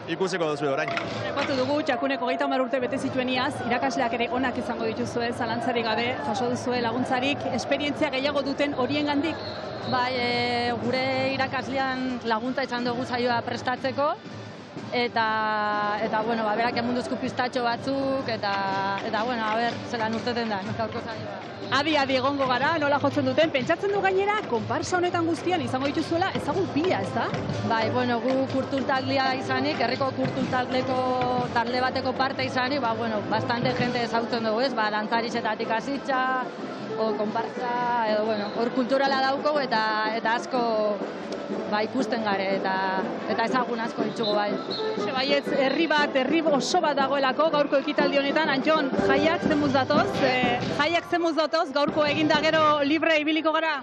Ikusiko duzu orain. Epatu dugu, Txakuneko 30 urte bete zituen iaz, irakasleak ere onak izango dituzue, zalantzarik gabe, jaso duzue laguntzarik, esperientzia gehiago duten horien gandik? Bai, gure irakaslean laguntza izan dugu saioa prestatzeko, eta berak emunduzko pistatxo batzuk, eta zelan urteten da, gaurko saioa. Adi egongo gara, nola jotzen duten, pentsatzen du gainera, konparsa honetan guztian izango dituzuela ezagun pila, ez da? Bai, gu kulturtaldea izanik, herriko kulturtaldeko talde bateko parte izanik, bastante jente ezautzen dugu, ez? Dantzaritzetatik hasitza, konparsa, hor kulturala dauko eta asko ikusten gare eta ezagun asko ditugu bai. Baietz, herri oso bat dagoelako gaurko ekitaldi honetan, Antxon, jaiak zemuz datoz, gaurko eginda gero libre ibiliko gara?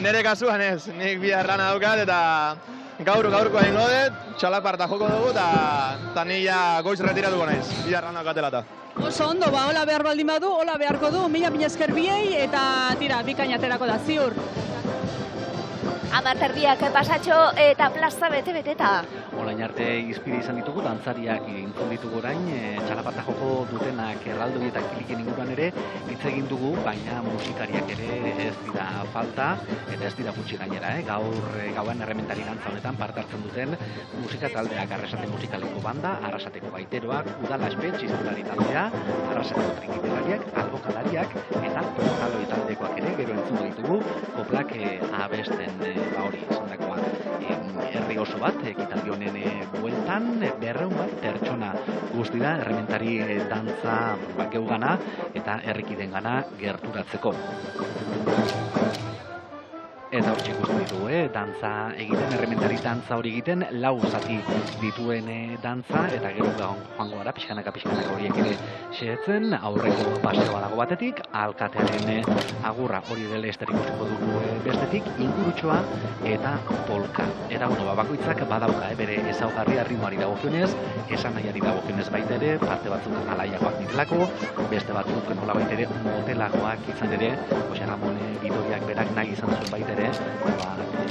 Nere kasuan ez, nik bihar lana daukat eta gaurko egingo dut, txalaparta joko dugu eta ni goiz retiratuko naiz, bihar lana daukatelata. Oso ondo, hola behar baldin badu, hola beharko du, mila esker biei, eta tira, bikain aterako da, ziur. 10 pasatxo eta plaza bete-beteta. Orain arte izpide izan ditugu, dantzariak entzun ditugu orain, txalaparta joko dutenak erraldoi eta kiliken inguruan ere hitz egin dugu, baina musikariak ere ez dira falta, eta ez dira gutxi gainera, gauan errementari dantza honetan parte hartzen duten musika taldeak, Arrasate musikaleko banda, Arrasateko gaiteroak, Udalaspe, txistelari taldea, Arrasateko trikitelariak, albokalariak, eta pokaloi taldekoak ere, gero entzun ditugu, koplak abesten hori izandakoa. Herri oso bat, ekitaldi honen bueltan, 200 bat pertsona guztira errementari dantza geugana eta herrikiden gana gerturatzeko. Eta hor ikusten ditugu, dantza egiten, errementari dantza hori egiten, 4 zati dituen dantza, eta gero joango gara, pixkanaka horiek ere xehetzen, aurreko paseoa dago batetik, alkatearen agurra hori dela ester ikusiko dugu bestetik, ingurutxoa eta polka. Eta bakoitzak badauka, bere ezaugarria ritmoari dagokionez, esan nahiari dagokionez baita ere, parte batzuk alaiagoak direlako, beste batzuk nolabait ere motelagoak izan ere, Jose Ramon Bitoriak berak nahi izan zuen baita ere,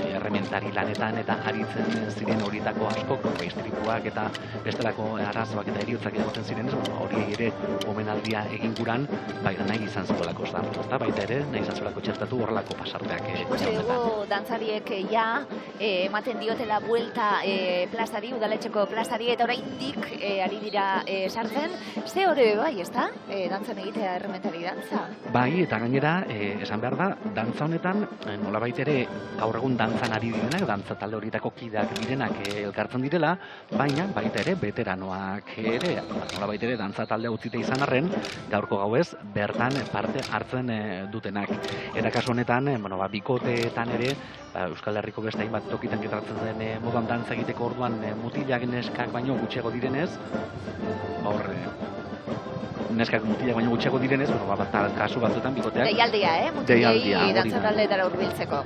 errementari lanetan eta aritzen ziren horietako askok, istripuak eta bestelako arazoak eta heriotzak egoten ziren, hori ere omenaldia egin guran, baina nahi izan zuelako zartu, eta baita ere nahi izan zuelako txertatu horrelako pasarteak. Ikusi dugu dantzariek ematen diotela buelta plazari, udaletxeko plazari, eta oraindik ari dira sartzen, ze hori bai, ez da? Dantzan egitea errementari dantza? Bai, eta gainera, esan behar da, dantza honetan, nolabait ere gaur egun dantzan ari direnak, dantza talde horietako kideak direnak elkartzen direla, baina baita ere veteranoak ere, nolabait ere dantza talde utzite izan arren, gaurko gauez bertan parte hartzen dutenak. Eta kasu honetan, bikoteetan ere, Euskal Herriko beste hainbat tokitan gertatzen den modan dantza egiteko orduan mutilak neskak baino gutxiago direnez, neskak mutilak baino gutxiago direnez, kasu batzuetan bikoteak... Deialdia, mutilei dantza taldeetara hurbiltzeko.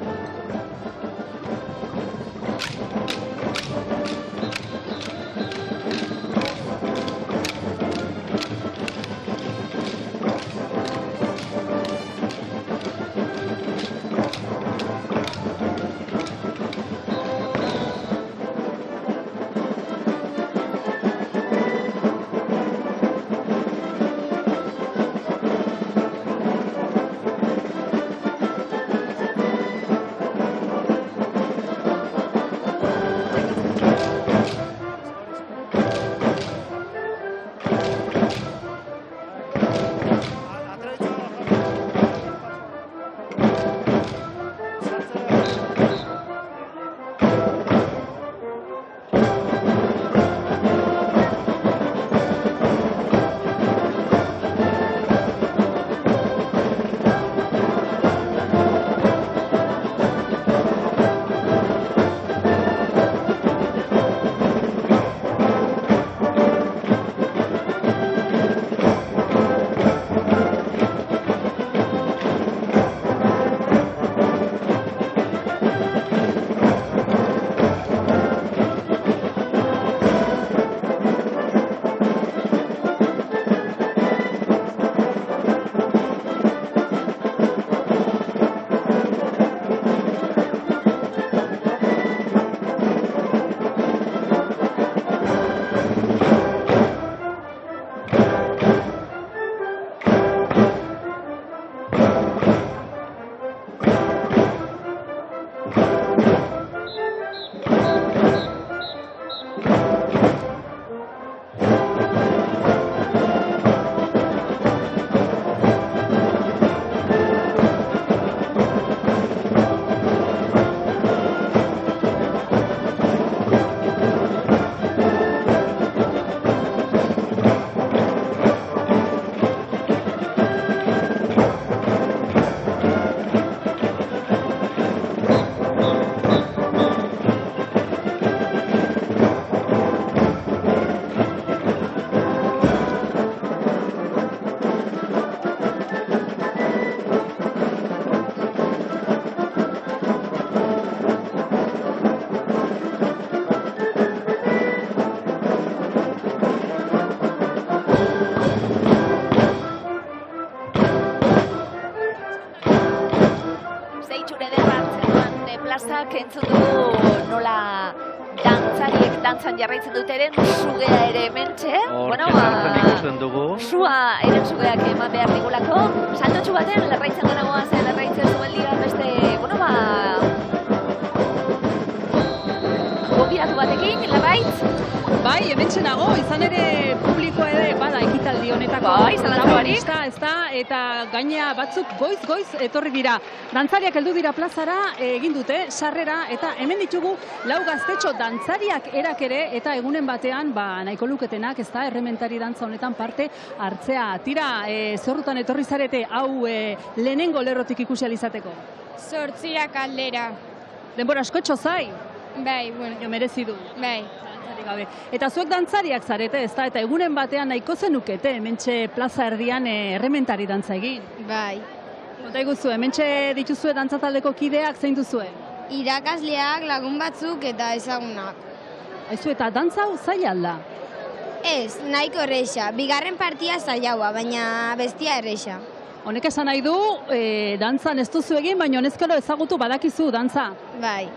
entzun dugu nola dantzariek dantzan jarraitzen dut erentzugea ere hementxe. Bueno, ikusten dugu. Sua erentzugeak eman behar digulako. Saltotxu baten, lerraitzen gana goazen, lerraitzen zueldia beste, gonbidatu batekin, lerraitz? Bai, hementxe nago, izan ere publikoa ere bada ekitaldi honetako. Bai, zalantza barik. Eta gaina batzuk goiz etorri dira. Dantzariak heldu dira plazara, egin dute, sarrera, eta hemen ditugu 4 gaztetxo dantzariak erak ere, eta egunen batean, nahiko luketenak, ez da, errementari dantza honetan parte hartzea. Tira, zorrutan etorri zarete, hau lehenengo lerrotik ikusi alizateko. 8 aldera. Denbora askotxo zai? Bai, bueno. Merezi du. Bai. Gabe. Eta zuek dantzariak zarete, ez da, eta egunen batean nahiko zenukete, hementxe plaza erdian errementari dantza egin. Bai. Eta iguzu, hementxe dituzue dantzataldeko kideak zein duzue? Irakasleak, lagun batzuk eta ezagunak. Aizu, eta dantza hau zaila alda? Ez, nahiko erresa. Bigarren partia zailaua, baina bestia erresa. Honek esan nahi du, dantzan ez duzu egin, baina honezkero ezagutu badakizu dantza. Bai.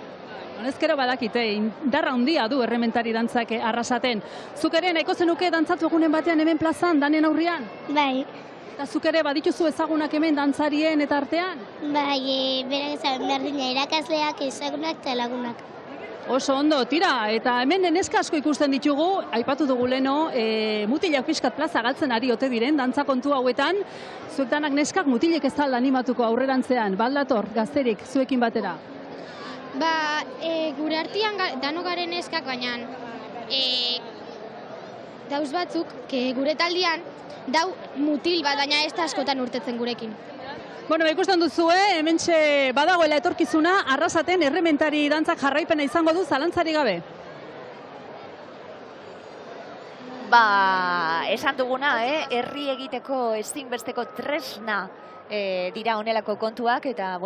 Honezkero badakite, indarra handia du errementari dantzak Arrasaten. Zuk ere nahiko zenuke dantzatu egunen batean hemen plazan, danen aurrian? Bai. Eta zuk ere badituzu ezagunak hemen dantzarien eta artean? Bai, berak ezagun berdina irakasleak, ezagunak eta lagunak. Oso ondo, tira, eta hemen neska asko ikusten ditugu, aipatu dugu leno, mutilak pixkat plaza galtzen ari ote diren, dantza kontu hauetan, zuek danak neskak mutilek ez talda animatuko aurrerantzean, baldator, gazterik, zuekin batera. Gure artean dano garen eskak, baina dauz batzuk, gure taldean, dau mutil bat, baina ez da askotan urtetzen gurekin. Bueno, ikusten duzue, hementxe badagoela etorkizuna, Arrasaten errementari dantzak jarraipena izango du, zalantzari gabe. Esan duguna, herri egiteko ezinbesteko tresna dira honelako kontuak, eta,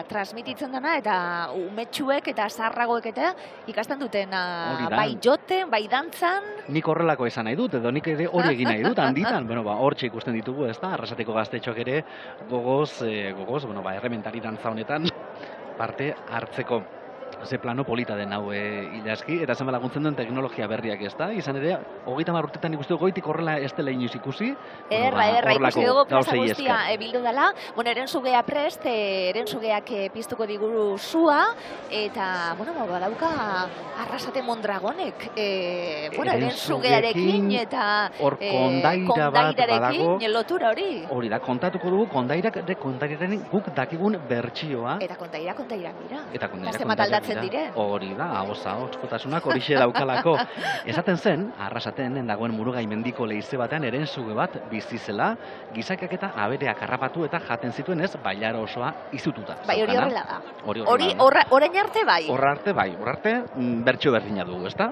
transmititzen dena, eta umetxuek eta zarragoek eta ikasten duten bai joten, bai dantzan. Nik horrelako esan nahi dut, edo nik ere hori egin nahi dut, handitan, hortxe ikusten ditugu, ez da, Arrasateko gaztetxoak ere gogoz, errementari dantza honetan parte hartzeko. Ze plano polita den hau Ilaski, eta zenba laguntzen duen teknologia berriak, ez da? Izan ere, 30 urtetan ikustu goitik horrela ez dela inoiz ikusi. Ikusi dugu plaza guztia bildu dela. Erentzugea prest, erentzugeak piztuko diguru sua, eta, badauka Arrasate Mondragonek, erentzugearekin eta kondairarekin lotura hori. Hori da, kontatuko dugu kondairaren guk dakigun bertsioa. Eta kondaira dira. Eta kondaira hori da, ahotskotasunak horixe daukalako. Esaten zen, Arrasaten dagoen Murugai mendiko leize batean erentzuge bat bizi zela, gizakiak eta abereak harrapatu eta jaten zituen ez, bailara osoa izututa. Bai, hori horrela da. Orain arte bai. Horra arte, bertsio berdina dugu, ezta?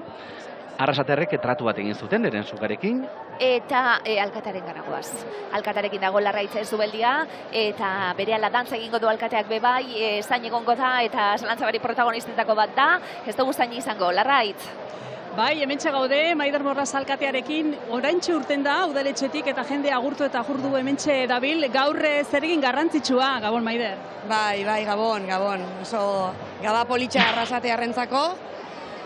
Arrasaterrek tratu bat egin zuten erentzugarekin. Eta alkatearen garagoaz. Alkatearekin dago Larraitz Zubeldia, eta berehala dantza egingo du alkateak bebai, zain egongo da, eta zalantzabari protagonistetako bat da, ez dugu zain izango, Larraitz. Bai, hementxe gaude, Maider Morraz alkatearekin, oraintxe urten da, udaletxetik eta jende agurtu eta jurdu hementxe dabil, gaur zer egin garrantzitsua, Gabon, Maider? Bai, Gabon. Oso gaba politxa Arrasatearrentzako.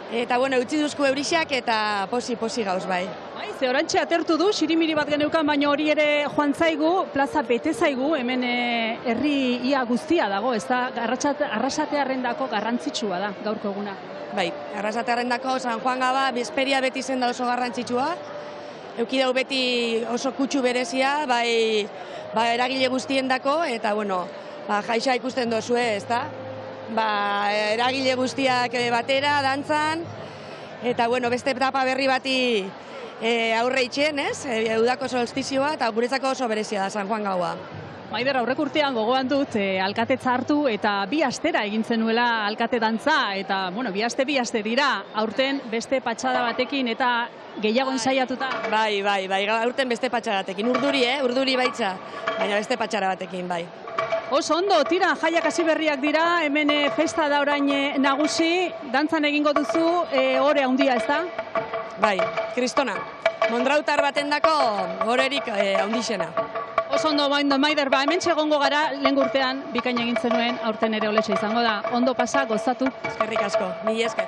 Eta, utzi duzku eurixak eta posi gauz, bai. Bai, ze orantxe atertu du, sirimiri bat geneukan, baina hori ere joan zaigu, plaza bete zaigu, hemen herri ia guztia dago, ez da, Arrasatearrendako garrantzitsua da, gaurko eguna. Bai, Arrasatearrendako San Juan Gaba, bezperia beti zen da oso garrantzitsua, euki dau beti oso kutsu berezia, bai eragile guztiendako, eta, jaixa ikusten dozue, ez da? Eragile guztiak batera, dantzan, eta beste etapa berri bati aurre itxen, ez? Udako solstizioa eta guretzako oso berezia da San Juan Gaua. Maider, aurrek urtean gogoan dut alkatetza hartu eta 2 astera egin zenuela alkate dantza, eta, bi aste dira, aurten beste patxada batekin eta gehiago ensaiatuta. Bai, aurten beste patxada batekin, urduri baitza, baina beste patxada batekin, bai. Oso ondo, tira, jaiak hasi berriak dira, hemen festa da orain nagusi, dantzan egingo duzu, ore handia, ez da? Bai, kristona. Mondrautar baten dako horerik handixena. Oso ondo, Maider, hemen egongo gara, lehen urtean bikain egin zenuen, aurten ere oletxe izango da. Ondo pasa, gozatu. Eskerrik asko, mila esker.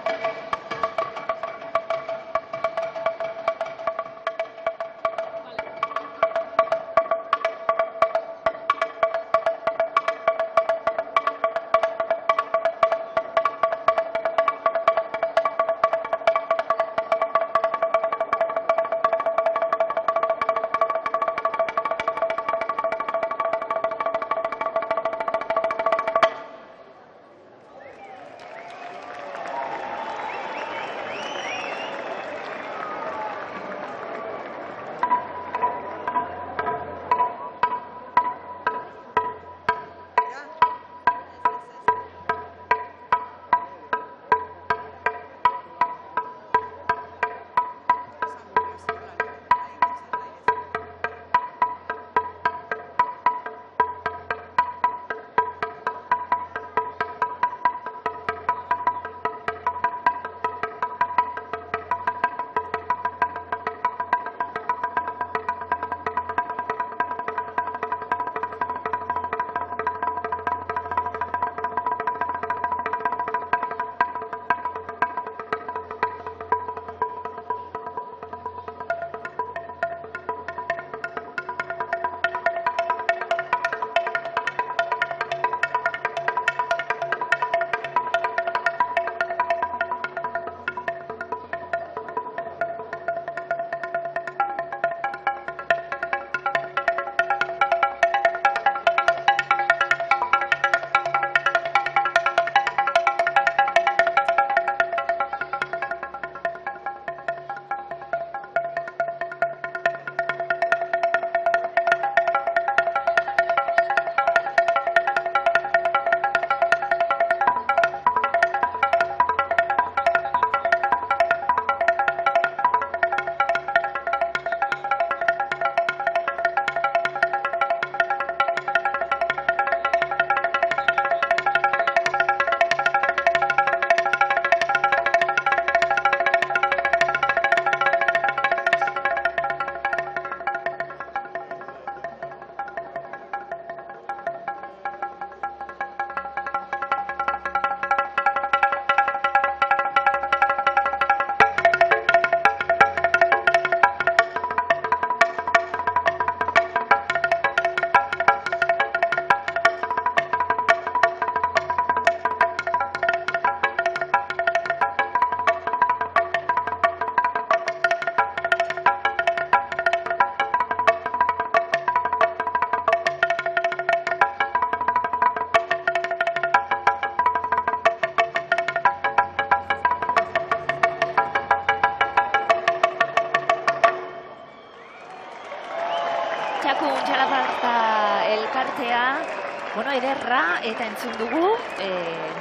Bueno, ederra, eta entzun dugu,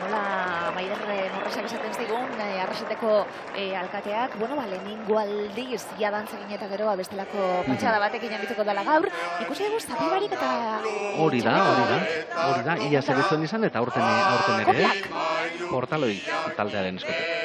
nola Maider Morrosak esaten zigun, Arrasateko alkateak, bueno, lehenengo aldiz jadantzekin eta gero bestelako patxada batekin handituko dela gaur, ikusi dugu zapibarik eta... Hori da, ia zegoen izan eta aurten ere, Portaloi taldearen eskutik.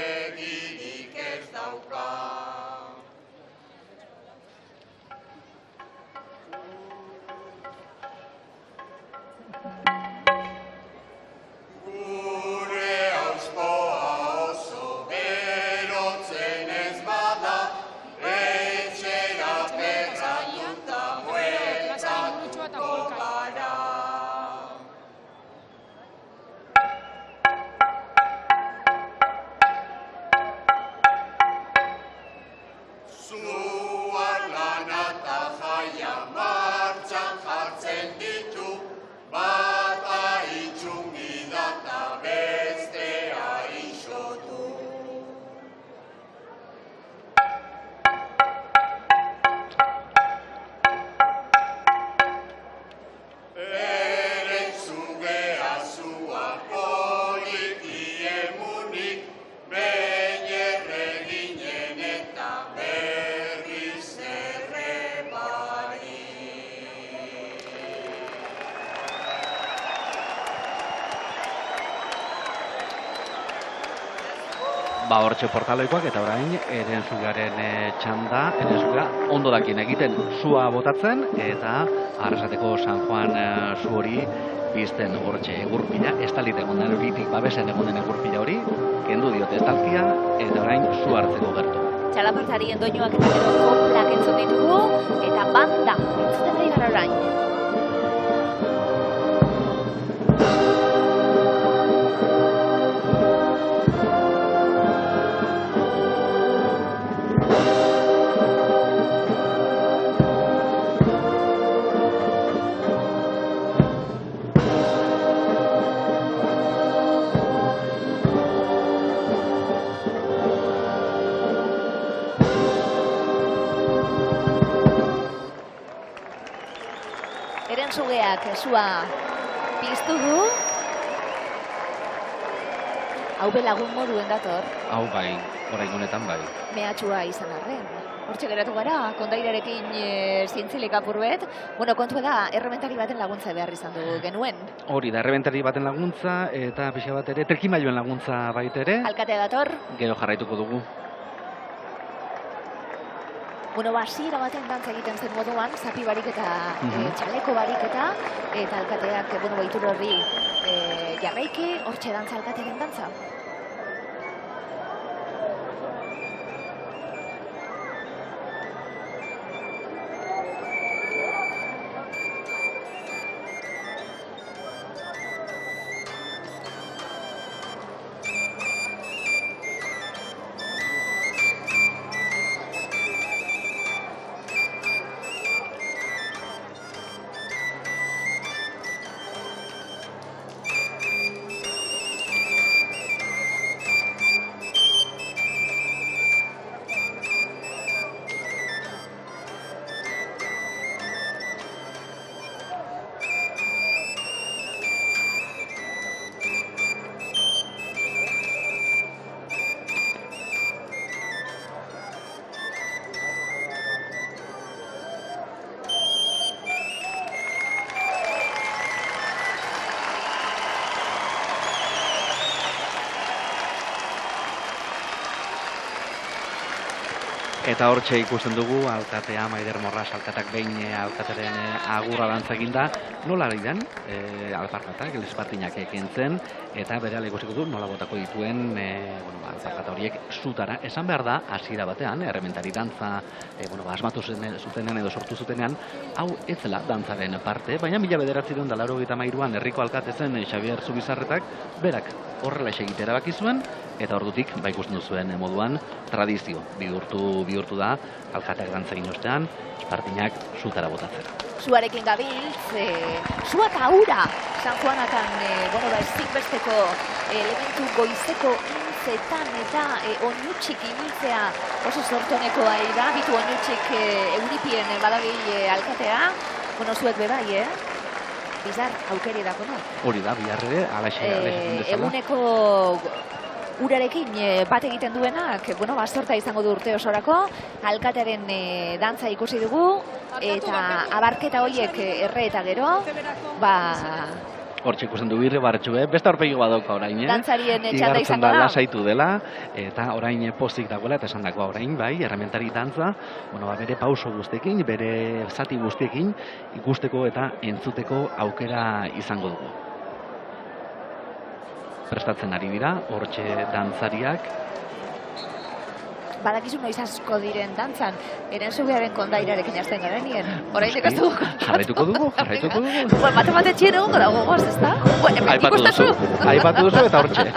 Hortxe portaloikoak eta orain Erenzugaren txanda, Erenzuga ondo dakien egiten sua botatzen eta Arrasateko San Juan su hori pizten hortxe egurpila, estalit egon den horitik babesen egon den egurpila hori, kendu diote estalkia eta orain su hartzeko gertu. Txalapartarien doinuak eta gero koplak entzun ditugu eta banda entzuten ari gara orain. Erentzugeak sua piztu du. Hau belagun moduen dator. Hau bai, orain honetan bai. Mehatxua izan arren. Hortxe geratu gara, kondairarekin zientzilik apurbet. Bueno, kontua da, errementari baten laguntza behar izan du genuen. Hori da, errementari baten laguntza eta pixa bat ere, trikimailoen laguntza baitere. Alkatea dator. Gero jarraituko dugu. Bueno, hasiera baten dantza egiten zen moduan, zapi barik eta txaleko barik eta alkateak, baitur horri jarraiki, hortxe dantza alkatearen dantza. Eta hortxe ikusten dugu, alkatea, Maider Morras alkatak behin alkateren agurra dantza eginda, nola ari den, alparkatak, elizpartinak ekentzen, eta berehala ikusiko du nola botako dituen alparkata horiek zutara. Esan behar da, hasiera batean, errementari dantza asmatu zutenean edo sortu zutenean, hau ez zela dantzaren parte, baina 1983an herriko alkate zen Xabier Zubizarretak, berak horrela egitera erabaki zuen, eta ordutik, ikusten duzuen moduan, tradizio bihurtu da, alkateak dantza egin ostean, espartinak zutara botatzera. Suarekin gabiltz, sua eta ura, San Juanatan, ezin besteko elementu goizeko intzetan eta oinutxik ibiltzea oso sortonekoa da, bitu oinutxik euripien badabil alkatea, zuek bebai, bizar, aukeri dako, no? Hori da, biharre, alaxe bezala. Eguneko urarekin bat egiten duenak, sorta izango du urte osorako, alkatearen dantza ikusi dugu, eta abarketa horiek erre eta gero, Hortxe ikusten du birre bartxue, beste aurpegi badauka orain, dantzarien txanda izango da. Lasaitu dela, eta orain pozik dagoela, eta esan dagoa orain, bai, errementari dantza, bere pauso guztiekin, bere zati guztiekin, ikusteko eta entzuteko aukera izango dugu. Prestatzen ari dira, hortxe dantzariak. Badakizu noiz asko diren dantzan, Erentzugearen kondairarekin hasten garenien. Oraindik ez dugu. Jarraituko dugu. Bate txien egon gara gogoz, ez da? Aipatu duzu eta hortxe.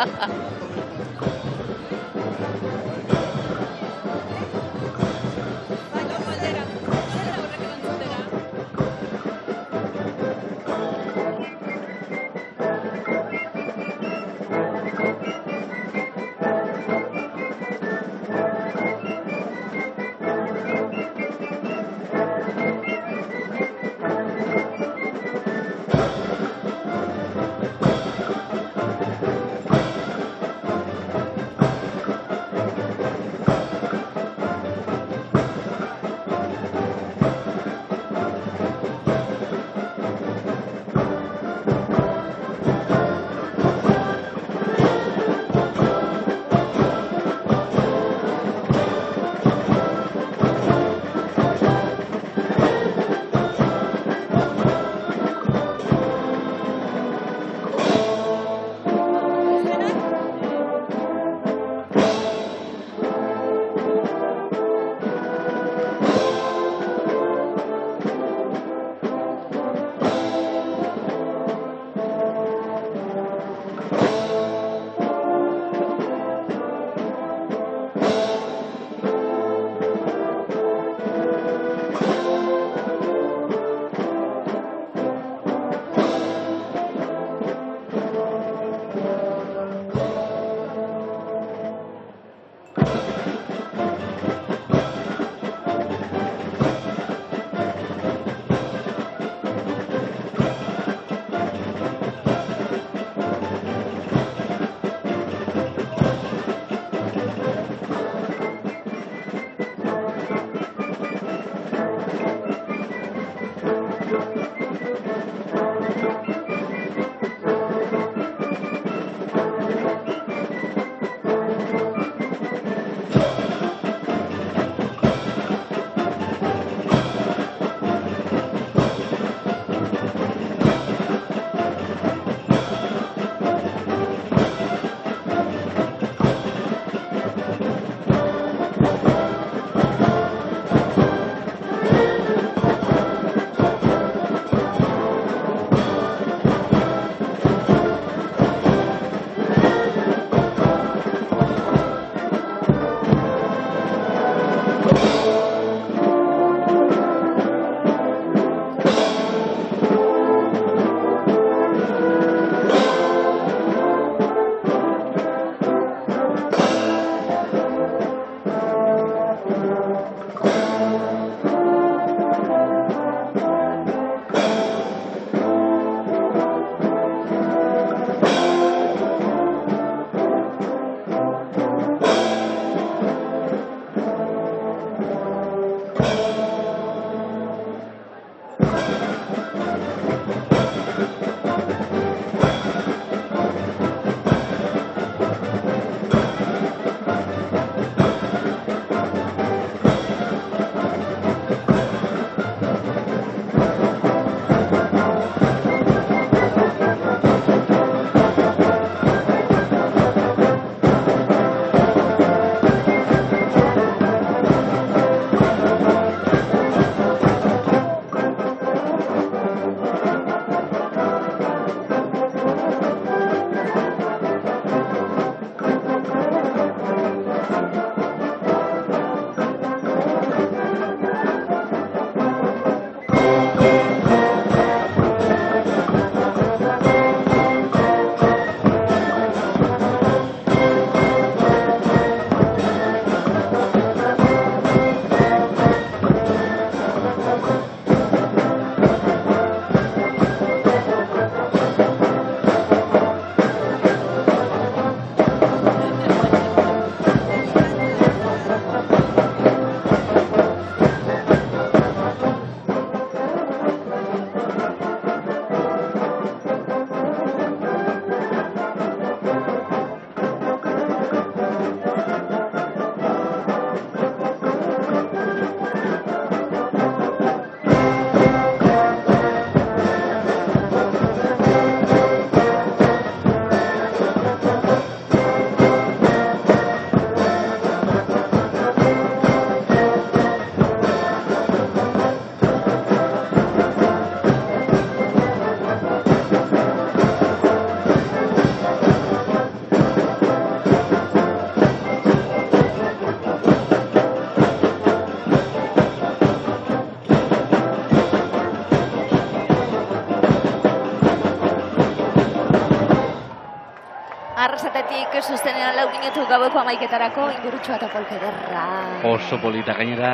zuzenean laukinetu gaueko 11etarako Ingurutxoa eta polka ederra. Oso polita, gainera,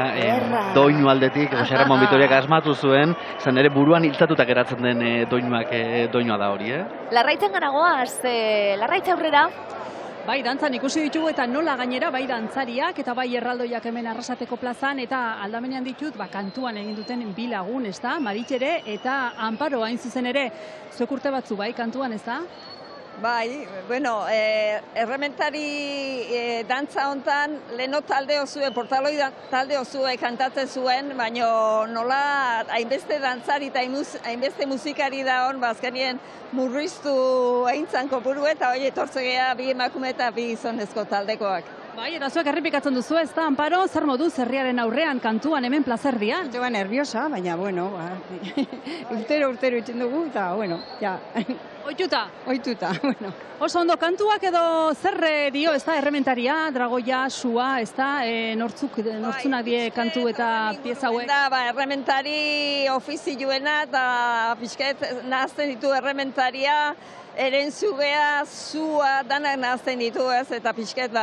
doinu aldetik, Jose Ramon Bitoriak asmatu zuen, izan ere buruan hiltzatuta geratzen den doinua da hori, Larraitzen garagoaz, Larraitz aurrera. Bai, dantzan ikusi ditugu eta nola gainera, bai dantzariak eta bai erraldoiak hemen Arrasateko plazan eta aldamenean ditut, kantuan egin duten bi lagun, ez da? Maritxere eta Amparo hain zuzen ere, zuek urte batzu bai kantuan, ez da? Bai, bueno, errementari dantza hontan leno talde osue, portaloi talde osue kantatzen zuen, baina nola hainbeste dantzari eta hainbeste musikari da hon, azkenien murriztu eintzan kopuru eta hori etortzegea bi emakume eta bi gizonezko taldekoak. Bai, eta zuek errepikatzen duzu, ez da, Amparo, zer moduz herriaren aurrean kantuan hemen plazerdian? Joa nerviosa, baina, bueno, urtero itzen dugu, eta, bueno, ja. Oituta? Oituta, bueno. Oso ondo, kantuak edo zer dio, ez da, errementaria, dragoia, sua, ez da, nortzunak die kantu eta pieza hauek? Errementari ofizioena eta pixket nahazten ditu errementaria, erentzugea, zua, danak nahazten ditu ez, eta pixket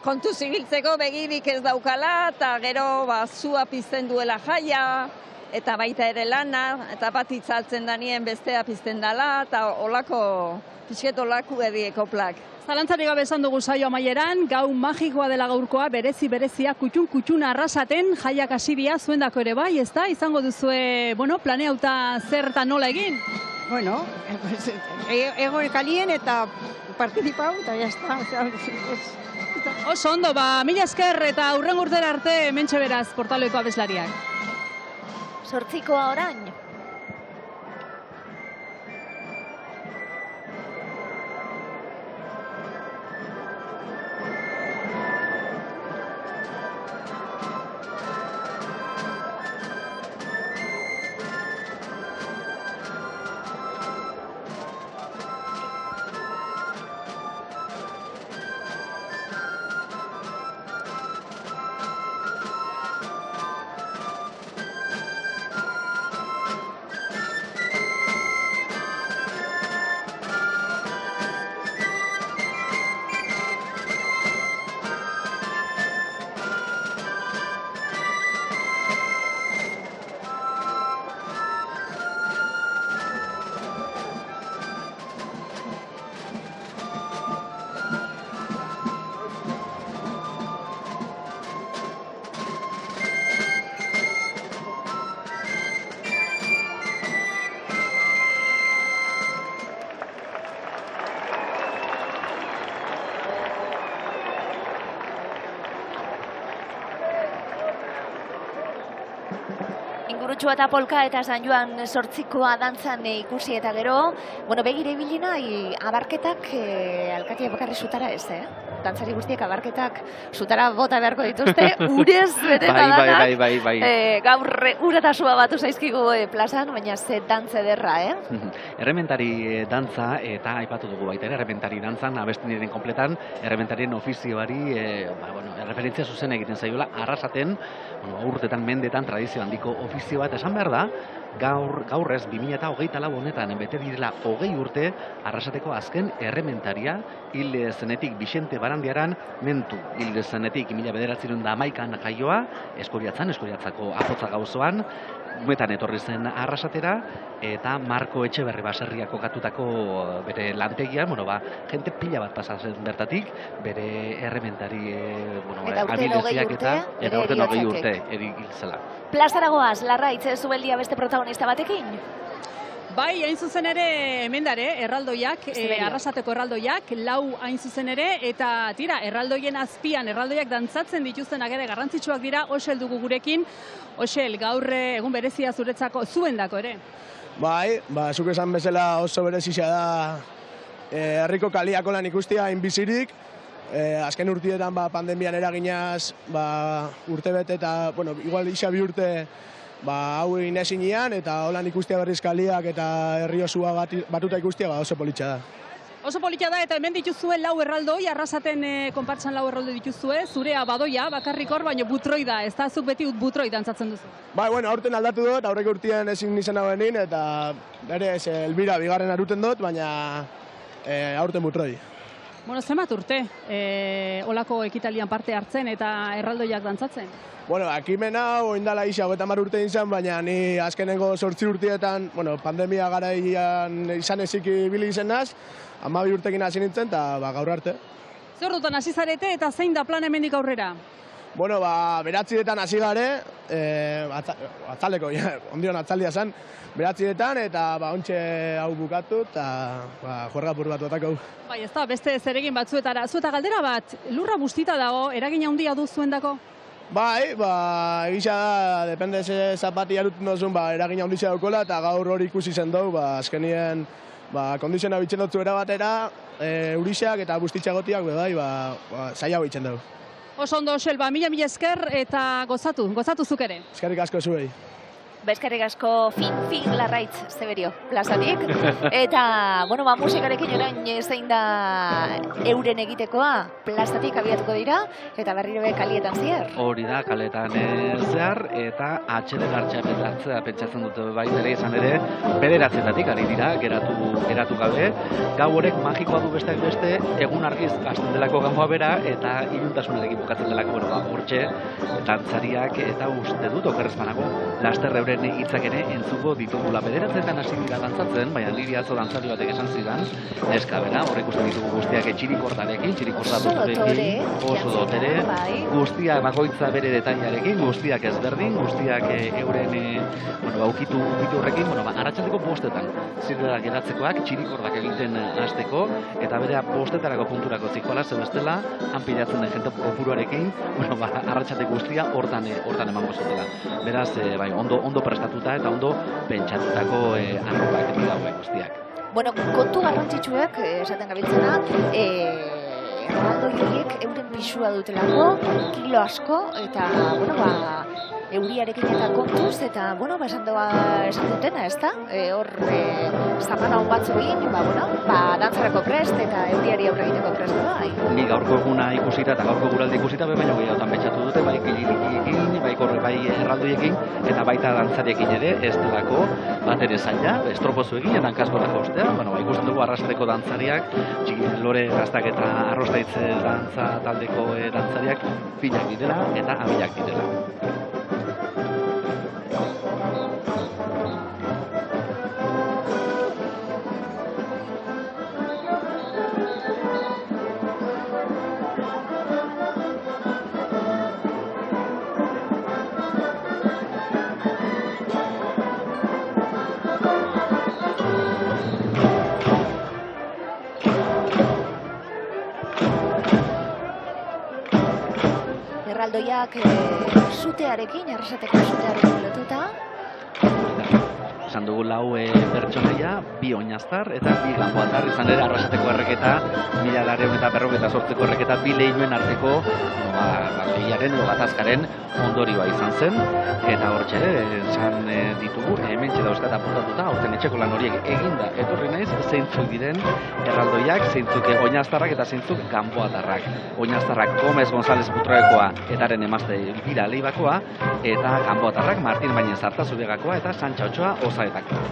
kontu zibiltzeko begirik ez daukala, eta gero zua pizten duela jaia, eta baita ere lana, eta bat itzaltzen danien bestea pizten dela, eta olako, pixket olako edieko plak. Zalantzari gabe esan dugu saio amaieran, gau magikoa dela gaurkoa, berezia, kutxun Arrasaten, jaiak asiria, zuendako ere bai, ez da? Izango duzue, planeauta zer eta nola egin? Bueno, egon kalien eta partizipau, eta jazta. Oso ondo, mila esker eta hurrengo urtera arte mentxe beraz portaloeko abeslariak. 8:00 orain. Ingurutxoa eta polka eta San Joan 8:00 dantzan ikusi eta gero, begire ibili nahi abarketak alkatia bakarri sutara ez, Dantzari guztiek abarketak sutara bota beharko dituzte, urez bete badanak. Bai. Gaur ura eta sua batu zaizkigu plazan, baina ze dantze derra, Errementari dantza, eta aipatu dugu baita ere, errementari dantzan, abesten diren kompletan, errementarien ofizioari, referentzia zuzen egiten zaiola, Arrasaten, urtetan, mendetan, tradizio handiko ofizio bat, esan behar da, gaur ez, 2024 honetan, bete direla 20 urte, Arrasateko azken errementaria, hil zenetik Bixente Barandiaran mentu. Hil zenetik 1911an jaioa, Eskoriatzako Apotza gauzoan, umetan etorri zen Arrasatera, eta Marko Etxeberri baserriak kokatutako bere lantegian, jente pila bat pasatzen bertatik, bere errementari abileziak eta urten 20 urte erik zela. Plazaragoaz, Larraitz, Zubeldia beste protagonista batekin? Bai, hain zuzen ere, hemendare, erraldoiak, Arrasateko erraldoiak, 4 hain zuzen ere, eta tira, erraldoien azpian, erraldoiak dantzatzen dituztenak ere garrantzitsuak dira, Oxel dugu gurekin. Oxel, gaur egun berezia zuretzako, zuendako ere? Bai, zuk esan bezala oso berezia da herriko kaliako lan ikustia hainbizirik, azken urtietan pandemian eraginaz urte bete eta, igual isa bi urte hau egin ezinean, eta holan ikustia berriz kaliak eta herri osua batuta ikustia oso politxa da. Oso politxa da, eta hemen dituzue 4 erraldoi, Arrasaten konpartsan 4 erraldoi dituzue, zurea badoia, bakarrik hor, baina butroi da, ez da zuk beti butroi dantzatzen duzu. Bai, aurten aldatu dut, aurreko urtean ezin izan hauenin, eta ere Elbira bigarren aruten dut, baina aurten butroi. Bueno, zenbat urte, olako ekitalian parte hartzen eta erraldoiak dantzatzen? Bueno, ekimen hau oindala isa 30 urte izan, baina ni azkenengo 8 urteetan, bueno, pandemia garaian izan ezik ibili izenaz, 12 urtekin hasi nintzen eta gaur arte. Zer dutan hasi zarete eta zein da plan hemendik aurrera? Bueno, 9etan hasi gare, atzaldeko, ondion atzaldia zen, 9etan eta ontxe hau bukatu eta juerga pur bat batako. Bai, ez da, beste zeregin batzuetara. Zueta galdera bat, lurra bustita dago, eragin handia du zuendako? Bai, egisa da, depende ze zapatia dut duzun, eragin handia daukola eta gaur hori ikusi zen dugu, azkenien kondiziona bitzen dut zuera batera, eurixak eta bustitxagotiak, bai, zaila bitzen dugu. Oso ondo, Xelba, mila esker eta gozatu zuk ere. Eskerrik asko zuei. Bezkerrik asko fin Larraitz Zeberio plazatik. Eta, bueno, musikarekin orain zein da euren egitekoa plazatik abiatuko dira, eta berriro be kalietan zier. Hori da, kaletan zehar, eta atxeden hartxea pentsatzen dute baita ere izan ere, bederatzetatik ari dira, geratu gabe. Gau horrek magikoa du besteak beste, egun argiz hasten delako gaua bera, eta iluntasunarekin bukatzen delako hortxe, dantzariak eta uste dut okerrez banago, laster euren hitzak ere entzuko ditugula. Bederatzetan hasi dira dantzatzen, baina niri atzo dantzari batek esan zidan, neska bera, horrek ikusten ditugu guztiak txirikordarekin, oso dotere, guztiak bakoitza bere detailarekin, guztiak ezberdin, guztiak euren ukitu horrekin, arratsaldeko 5etan zirela geratzekoak, txirikordak egiten hasteko, eta bere 5etarako punturako zikola, zebestela, han pilatzen den jente kopuruarekin, arratsaldeko guztia hortan emango zutela. Beraz, ondo prestatuta eta ondo pentsatutako arropak dira hauek guztiak. Bueno, kontu garrantzitsuek, esaten gabiltzena, erraldoi horiek euren pisua dutelako, kilo asko, eta, euriarekin eta kontuz, eta, esan dutena, ez da? Hor, zamana hon batzu egin, dantzarako prest, eta euriari aurre egiteko prest da. Ni gaurko eguna ikusita eta gaurko guralde ikusita, baina gehiagotan pentsatu dute, bai kilirikiekin, bai erraldoiekin, eta baita dantzariekin ere, ez delako bat ere zaila, estropozu egin, eta hankasko da jostea, ikusten dugu arrasateko dantzariak, lore gaztak eta arrostaitze dantza taldeko dantzariak finak direla eta abilak direla. Erraldoiak sutearekin, arrasateko sutearekin lotuta. Esan dugu 4 pertsonaia, 2 oinaztar eta 2 ganboatar, izan ere arrasateko erreketa, 1948 erreketa 2 lehioen arteko lehiaren edo gatazkaren ondorioa izan zen, eta hortxe esan ditugu, hementxe dauzkat apuntatuta, aurten etxeko lan horiek eginda etorri naiz, zeintzuk diren erraldoiak, zeintzuk oinaztarrak eta zeintzuk ganboatarrak. Oinaztarrak Gomez González Butroekoa etaren emazte Elvira Leibakoa, eta ganboatarrak Martin Bainez Artazubegakoa eta Santxa Otxoa Ozaetakoa.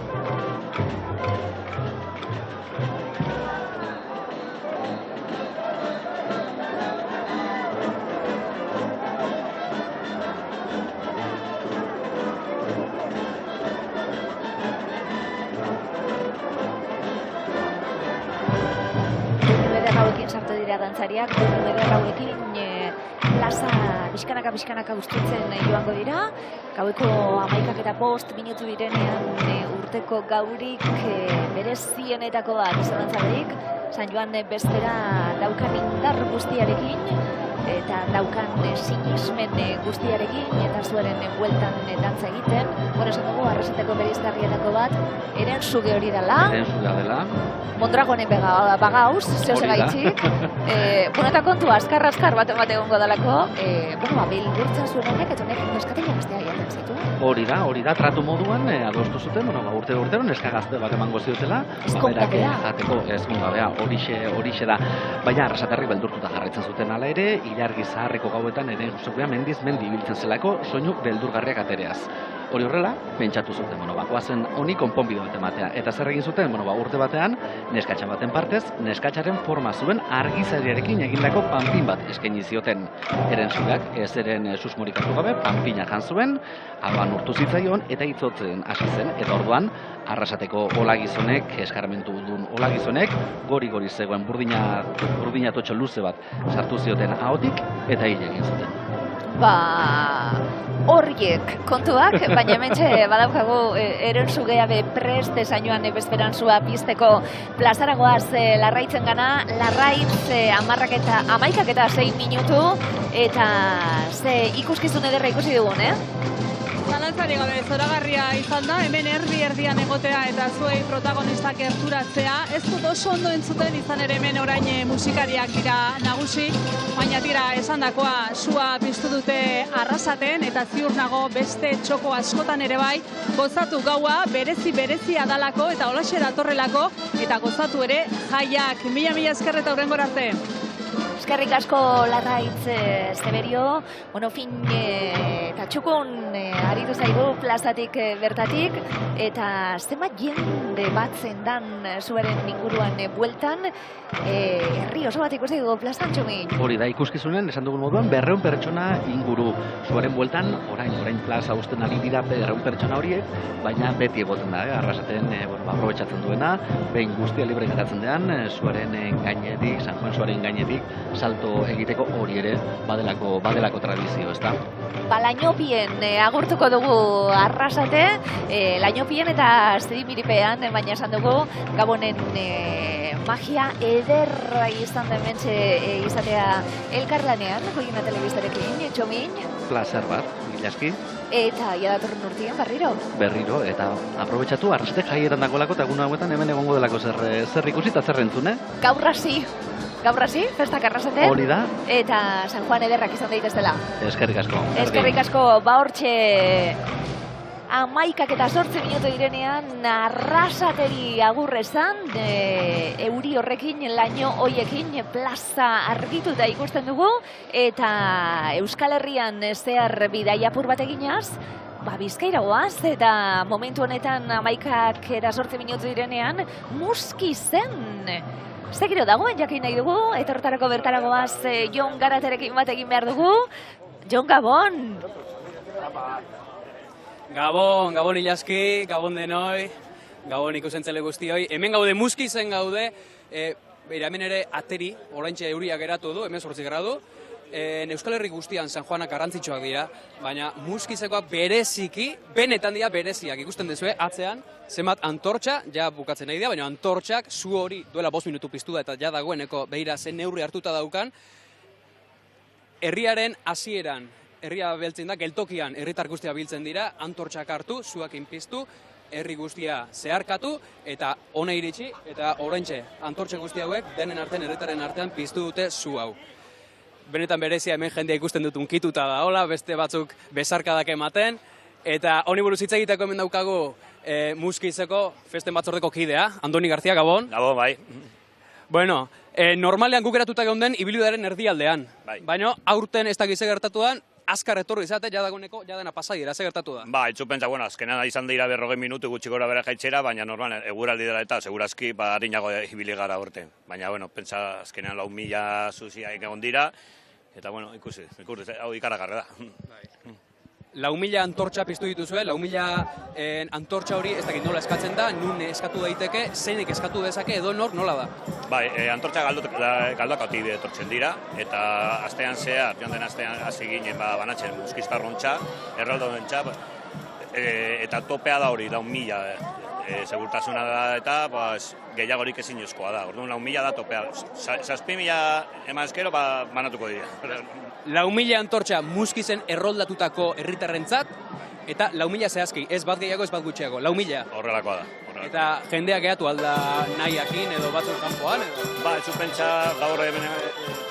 Sartu dira dantzariak, hauekin plaza bizkanaka ustutzen joango dira. Gaueko 11:05 minutu direnean urteko gaurik berezienetako bat zalantzarik, San Joan bestera daukan indar guztiarekin, eta daukan sinismen guztiarekin, eta zuaren bueltan dantza egiten. Esan dugu, arrasateko bereizgarrietako bat, eren suge hori dela. Mondragonen bagauz, zehose gaitzik. Eta kontu, azkar bat egongo dalako, bilgurtzen zuen honek, eta honek neskatea gaztea jaten zitu. Hori da, tratu moduan adostu zuten, urte neska gazte bat emango ziutela. Ezkongabea, horixe da. Baina arrasatarrik beldurtuta jarraitzen zuten ala ere, ilargi zaharreko gauetan ere mendiz mendi ibiltzen zelako, soinu beldurgarriak atereaz. Hori horrela, pentsatu zuten, goazen honi konponbide bat ematea. Eta zer egin zuten, urte batean, neskatxa baten partez, neskatxaren forma zuen argizariarekin egindako panpin bat eskaini zioten. Erentzugak, ez eren susmorik hartu gabe, panpina jan zuen, aban urtu zitzaion, eta itzotzen hasi zen. Eta orduan, Arrasateko olagizonek, eskarmentu duen olagizonek, gori-gori zegoen burdina totxo luze bat sartu zioten ahotik, eta hile egin zuten. Horiek kontuak, baina hementxe badaukagu Erentzugea be prest esainoan bezperantzua pizteko plazaragoaz Larraitzen gana, Larraitz 11:06 minutu, eta ze ikuskizun ederra ikusi dugun, Zalantzari gabe, zoragarria izan da, hemen erdian egotea eta zuei protagonistak gerturatzea. Ez dut oso ondo entzuten izan ere hemen orain musikariak dira nagusi, baina tira esandakoa sua piztu dute Arrasaten eta ziur nago beste txoko askotan ere bai, gozatu gaua berezia dalako eta holaxe datorrelako eta gozatu ere jaiak. Mila esker eta hurrengora arte. Eskerrik asko Larraitz Zeberio, fin eta txukun aritu zaigu plazatik bertatik, eta zenbat jende bat zendan zuaren inguruan bueltan, herri oso bat ikusi dugu plazan, Txomin. Hori da, ikuskizunen, esan dugun moduan, 200 pertsona inguru zuaren bueltan, orain plaza usten ari dira 200 pertsona horiek, baina beti egoten da, Arrasaten aprobetxatzen duena, behin guztia libre geratzen dean, zuaren gainetik, San Juan zuaren gainetik, salto egiteko hori ere badelako tradizio, ezta? Lainopien agurtuko dugu Arrasate, Lainopien eta Zedimiripean, baina esan dugu Gabonen magia ederra izan den mentxe izatea elkarlanean, Goiena Telebistarekin, Txomin. Plazer bat, Ilaski. Eta ia datorren urtien berriro, eta aprobetxatu Arrasate jaietan dagoelako eta egun hauetan hemen egongo delako zer ikusi eta zer entzune? Gaur hasi, festak Arrasaten. Hori da. Eta San Juan ederrak izan daitezela. Eskerrik asko. Eskerrik asko, hortxe 11:08 minutu direnean Arrasateri agurrezan, euri horrekin, laino hoiekin plaza argituta ikusten dugu, eta Euskal Herrian zehar bidaiapur bat eginaz, Bizkaira goaz, eta momentu honetan 11:08 minutu direnean Muskizen Zegiro dagoen jakin nahi dugu, eta horretarako bertaragoaz Jon Garaterekin bat egin behar dugu. Jon, Gabon! Gabon Ilaski, Gabon denoi, Gabon ikusentzale guztioi. Hemen gaude, Muskizen gaude, hemen ere ateri, oraintxe euria geratu du, 18 gradu. Euskal Herri guztian San Juanak garrantzitsuak dira, baina Muskizekoak bereziki, benetan dira bereziak. Ikusten duzue, atzean, zenbat antortxa, ja bukatzen nahi dira, baina antortxak zu hori duela 5 minutu piztu da eta ja dagoeneko behira zen neurri hartuta daukan. Herriaren hasieran, herria beltzen da, geltokian herritar guztia biltzen dira, antortxak hartu, zuakin piztu, herri guztia zeharkatu eta hona iritsi, eta oraintxe antortxe guzti hauek denen artean, herritaren artean piztu dute zu hau. Benetan berezia hemen jendea ikusten dut unkituta da, hola, beste batzuk besarkadak ematen, eta honi buruz hitz egiteko hemen daukagu Muskizeko festen batzordeko kidea, Andoni Garzia, Gabon. Gabon, bai. Bueno, normalean guk eratuta geunden ibilbidearen erdialdean, baina aurten ez dakize gertatuan, azkar etorri izate, jadagoneko, jadena pasadiera, ze gertatu da? Ba, itzupentza, azkenean izan dira 40 minutu gutxi gora bere jaitzera, baina normal, eguraldi dela eta segurazki harinago ibili gara urte. Baina, pentsa azkenean 4.000 zuzia egon dira, eta, ikusi, hau ikaragarra da. 4.000 antortxa piztu dituzue, 4.000 antortxa hori ez dakit nola eskatzen da, nun eskatu daiteke, zeinek eskatu dezake edo nor nola da? Bai, antortxa galdoak autibide etortzen dira, eta astean zehar, joan den astean hasi ginen banatzen Muskiztarrontxa, erraldoentxa, eta topea da hori, 4.000 segurtasuna da eta gehiagorik ezin eskoa da. Orduan 4.000 da topea. 7.000 eman eskero banatuko dira. 4.000 antortxa Muskizen erroldatutako herritarrentzat eta 4.000 zehazki, ez bat gehiago, ez bat gutxiago. 4.000. Horrelakoa da. Eta jendea gehatu alda nahiakin edo batzuk kanpoan edo? Ba, ez pentsa gaur hemen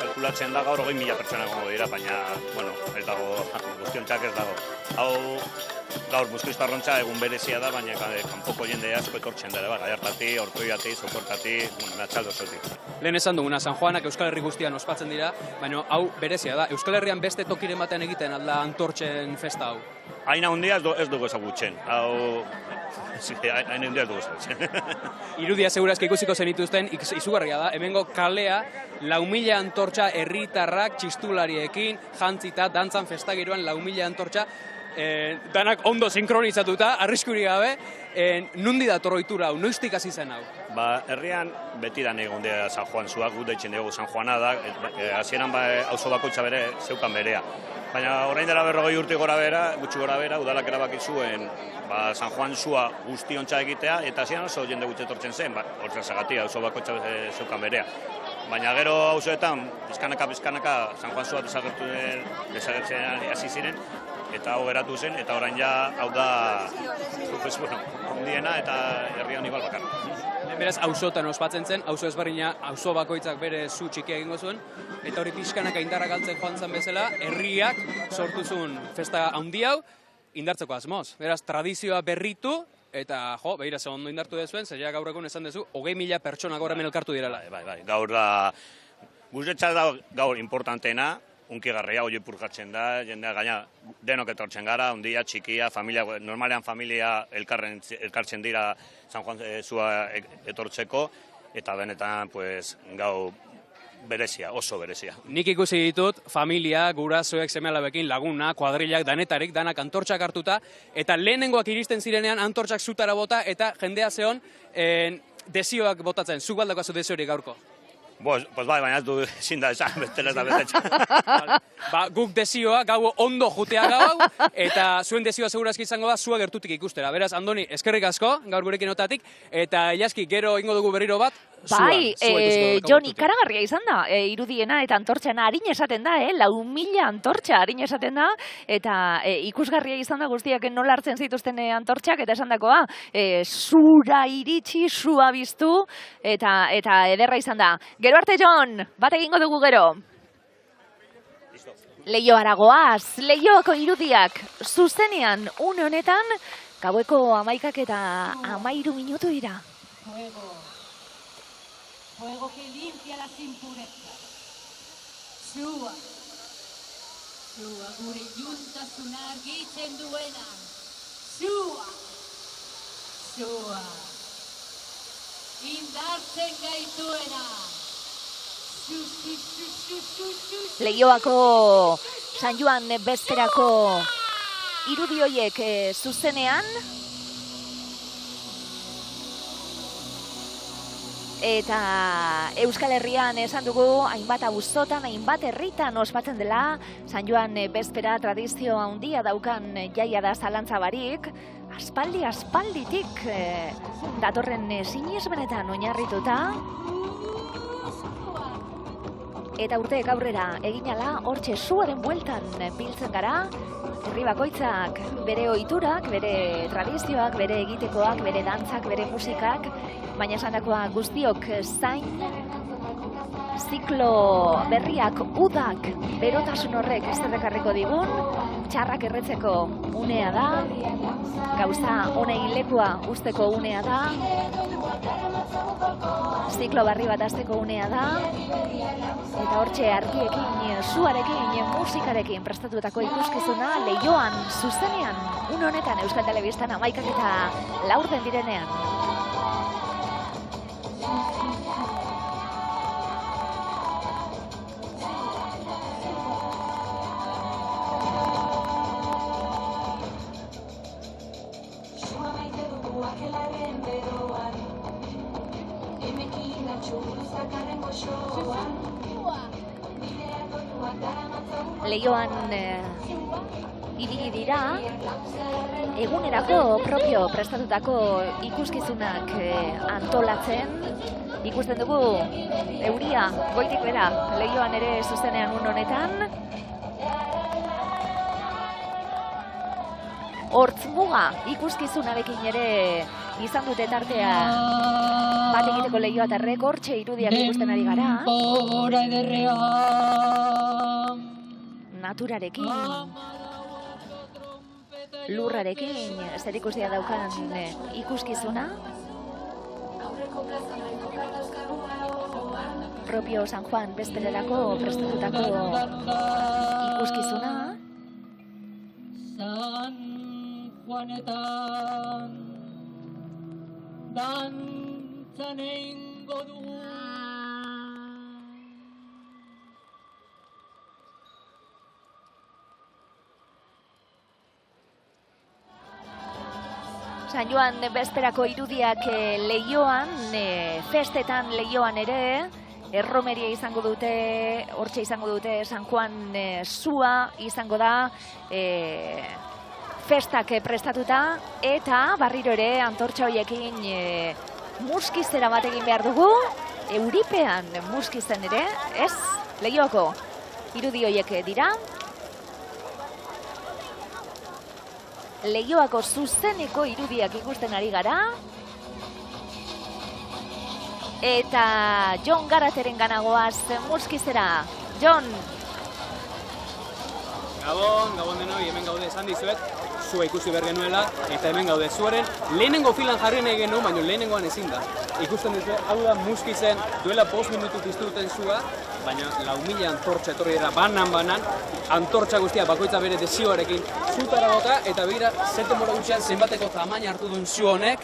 kalkulatzen da gaur 20.000 pertsona gongo dira, baina, ez dago, guztiontzak ez dago. Hau, gaur Muskiztarrontxa egun berezia da, baina kanpoko jende asko etortzen dara, Gallartati, Ortuellati, Soportati, Meatzalde osotik. Lehen esan duguna, San Juanak Euskal Herri guztian ospatzen dira, baina hau berezia da. Euskal Herrian beste tokiren batean egiten alda antortxen festa hau? hain handia ez dugu ezagutzen. Hau, hain handia ez dugu ezagutzen. Irudia segurazki ikusiko zenituzten, izugarria da, hemengo kalea, 4.000 antortxa herritarrak txistulariekin, jantzita, dantzan festagiroan 4.000 antortxa, danak ondo sinkronizatuta, arriskurik gabe, nundi dator ohitura hau, noiztik hasi zen hau? Herrian beti da egon dira San Juan zuak, gu deitzen dugu San Juana da, hasieran auzo bakoitza bere zeukan berea. Baina orain dela 40 urte gora bera, gutxi gora bera, udalak erabaki zuen San Juan zua guztiontza egitea, eta hasieran oso jende gutxi etortzen zen, hortzen zagatia, auzo bakoitza zeukan berea. Baina gero auzoetan, bizkanaka San Juan zua desagertzen hasi ziren, eta hau geratu zen, eta orain ja hau da handiena eta herri honi balbakar. Beraz, auzotan ospatzen zen, auzo ezberdina, auzo bakoitzak bere zu txikia egingo zuen, eta hori pixkanaka indarrak galtzen joan zen bezala, herriak sortu zuen festa handi hau indartzeko asmoz. Beraz, tradizioa berritu, eta behira ze ondo indartu dezuen, zeria gaur egun esan dezu, 20.000 pertsona gaur hemen elkartu direla. Bai, gaur da, guretzat da gaur importanteena, unkigarria, hori purgatzen da, jendea gaina denok etortzen gara, ondia, txikia, familia, normalean familia elkartzen dira San Juan zua etortzeko, eta benetan, gau berezia, oso berezia. Nik ikusi ditut, familia, gurasoek, seme-alabekin, laguna, kuadrilak, danetarik, danak antortxak hartuta, eta lehenengoak iristen zirenean antortxak zutara bota, eta jendea zeon desioak botatzen, zuk baldako azu desiorik gaurko. Pues bai, baina ez du ezin da esan, bestela ez da betetxe. Guk desioa, gau ondo jutea gau, eta zuen desioa segurazki izango da, zua gertutik ikustera. Beraz, Andoni, eskerrik asko, gaur gurekin otatik, eta Ilaski, gero ingo dugu berriro bat, bai, Jon, ikaragarria izan da, irudiena eta antortxana harin esaten da, 4.000 antortxa harin esaten da, eta ikusgarria izan da guztiak nola hartzen zituzten antortxak, eta esan dakoa, zura iritsi, zua biztu, eta ederra izan da. Gero arte, Jon, bat egingo dugu gero. Leioara goaz, Leioako irudiak zuzenean une honetan, gaueko 11 eta 13 minutu dira. Fuego que limpia las impurezas. Zua. Zua gure juntasuna argitzen duena. Zua. Zua. Indartzen gaituena. Leioako San Joan bezperako irudi horiek zuzenean. Eta Euskal Herrian esan dugu, hainbat auzotan, hainbat herritan ospatzen dela, San Joan bezpera tradizio handia daukan jaia da zalantza barik, aspalditik datorren sinesmenetan oinarrituta, eta urteek aurrera eginala hortxe zuaren bueltan biltzen gara, herri bakoitzak bere ohiturak, bere tradizioak, bere egitekoak, bere dantzak, bere musikak, baina esandakoa guztiok zain, ziklo berriak udak berotasun horrek zerrekarriko digun, txarrak erretzeko unea da, gauza honei lekua usteko unea da, ziklo barri bat hasteko unea da, eta hortxe argiekin, zuarekin, musikarekin prestatutako ikuskizuna Leioan zuzenean, une honetan Euskal Telebistan 11 eta 4 direnean. Leioan ibili dira, egunerako propio prestatutako ikuskizunak antolatzen. Ikusten dugu euria goitik bera Leioan ere zuzenean une honetan. Hortzmuga ikuskizunarekin ere izan dute tartea bat egiteko Leioatarrek, hortxe irudiak ikusten ari gara. Naturarekin, lurrarekin, zerikusia daukan ikuskizuna. Propio San Juan bezpererako prestatutako ikuskizuna. Juanetan dantzan egingo dugu. San Joan bezperako irudiak Leioan, festetan Leioan ere, erromeria izango dute, hortxe izango dute San Juan zua izango da, festak prestatuta, eta barriro ere antortxa horiekin muskizera bat egin behar dugu, Euripean muskizen ere, ez? Leioako irudi horiek dira. Leioako zuzeneko irudiak ikusten ari gara. Eta Jon Garateren ganagoaz muskizera. Jon! Gabon denoi, hemen gaude esan dizuet, zua ikusi behar genuela, eta hemen gaude zuaren lehenengo filan jarri nahi genuen, baina lehenengoan ezin da. Ikusten dute, hau da muskizen duela 5 minutu piztu duten zua, baina 4.000 antortxa etorri dira banan, antortxa guztia bakoitza bere desioarekin zutara bota, eta begira, zerte mora gutxean zenbateko tamaina hartu duen zu honek,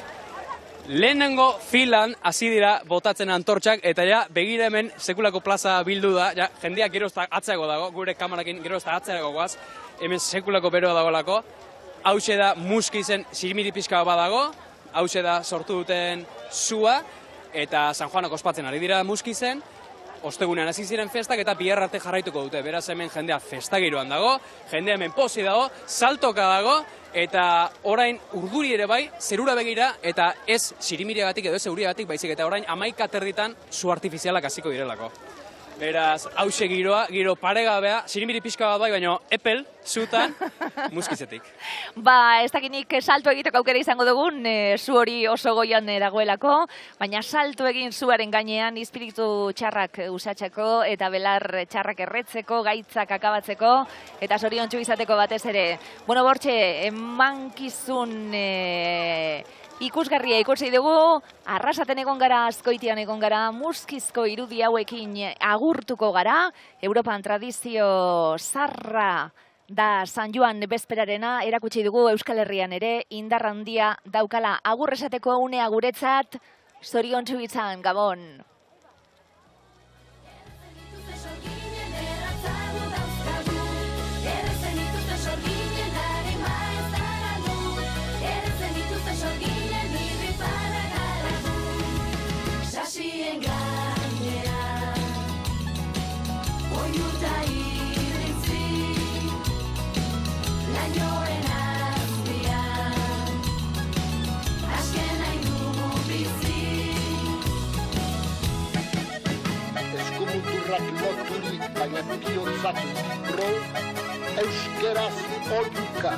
lehenengo filan hasi dira botatzen antortxak, eta ja, begira hemen sekulako plaza bildu da, ja, jendeak gero ez da atzeago dago, gure kamarakin gero ez da atzeago goaz, hemen sekulako beroa dagoelako, hauxe da muskizen sirimiri pixka bat dago, hauxe da sortu duten zua, eta San Juanak ospatzen ari dira muskizen, ostegunean hasi ziren festak eta bihar arte jarraituko dute. Beraz hemen jendea festagiroan dago, jendea hemen pozi dago, saltoka dago, eta orain urduri ere bai, zerura begira, eta ez sirimiriagatik edo ez euriagatik baizik, eta orain 11:00 zu artifizialak hasiko direlako. Beraz, hause giroa, giro paregabea, sirimiri pixka bat bai, baina epel, zutan, muskizetik. Ba, ez dakinik salto egiteko aukera izango dugun, zu hori oso goian dagoelako, baina salto egin zuaren gainean espiritu txarrak usatzeko eta belar txarrak erretzeko, gaitzak akabatzeko eta zoriontsu izateko batez ere. Bueno, bortxe, emankizun ikusgarria ikusi dugu, Arrasaten egon gara, Azkoitian egon gara, muskizko irudi hauekin agurtuko gara, Europan tradizio zarra da San Joan bezperarena, erakutsi dugu Euskal Herrian ere, indar handia daukala agur esateko unea guretzat, zoriontsu izan, Gabon. Loturik, baina bihotzatik ro, euskeraz oiuka.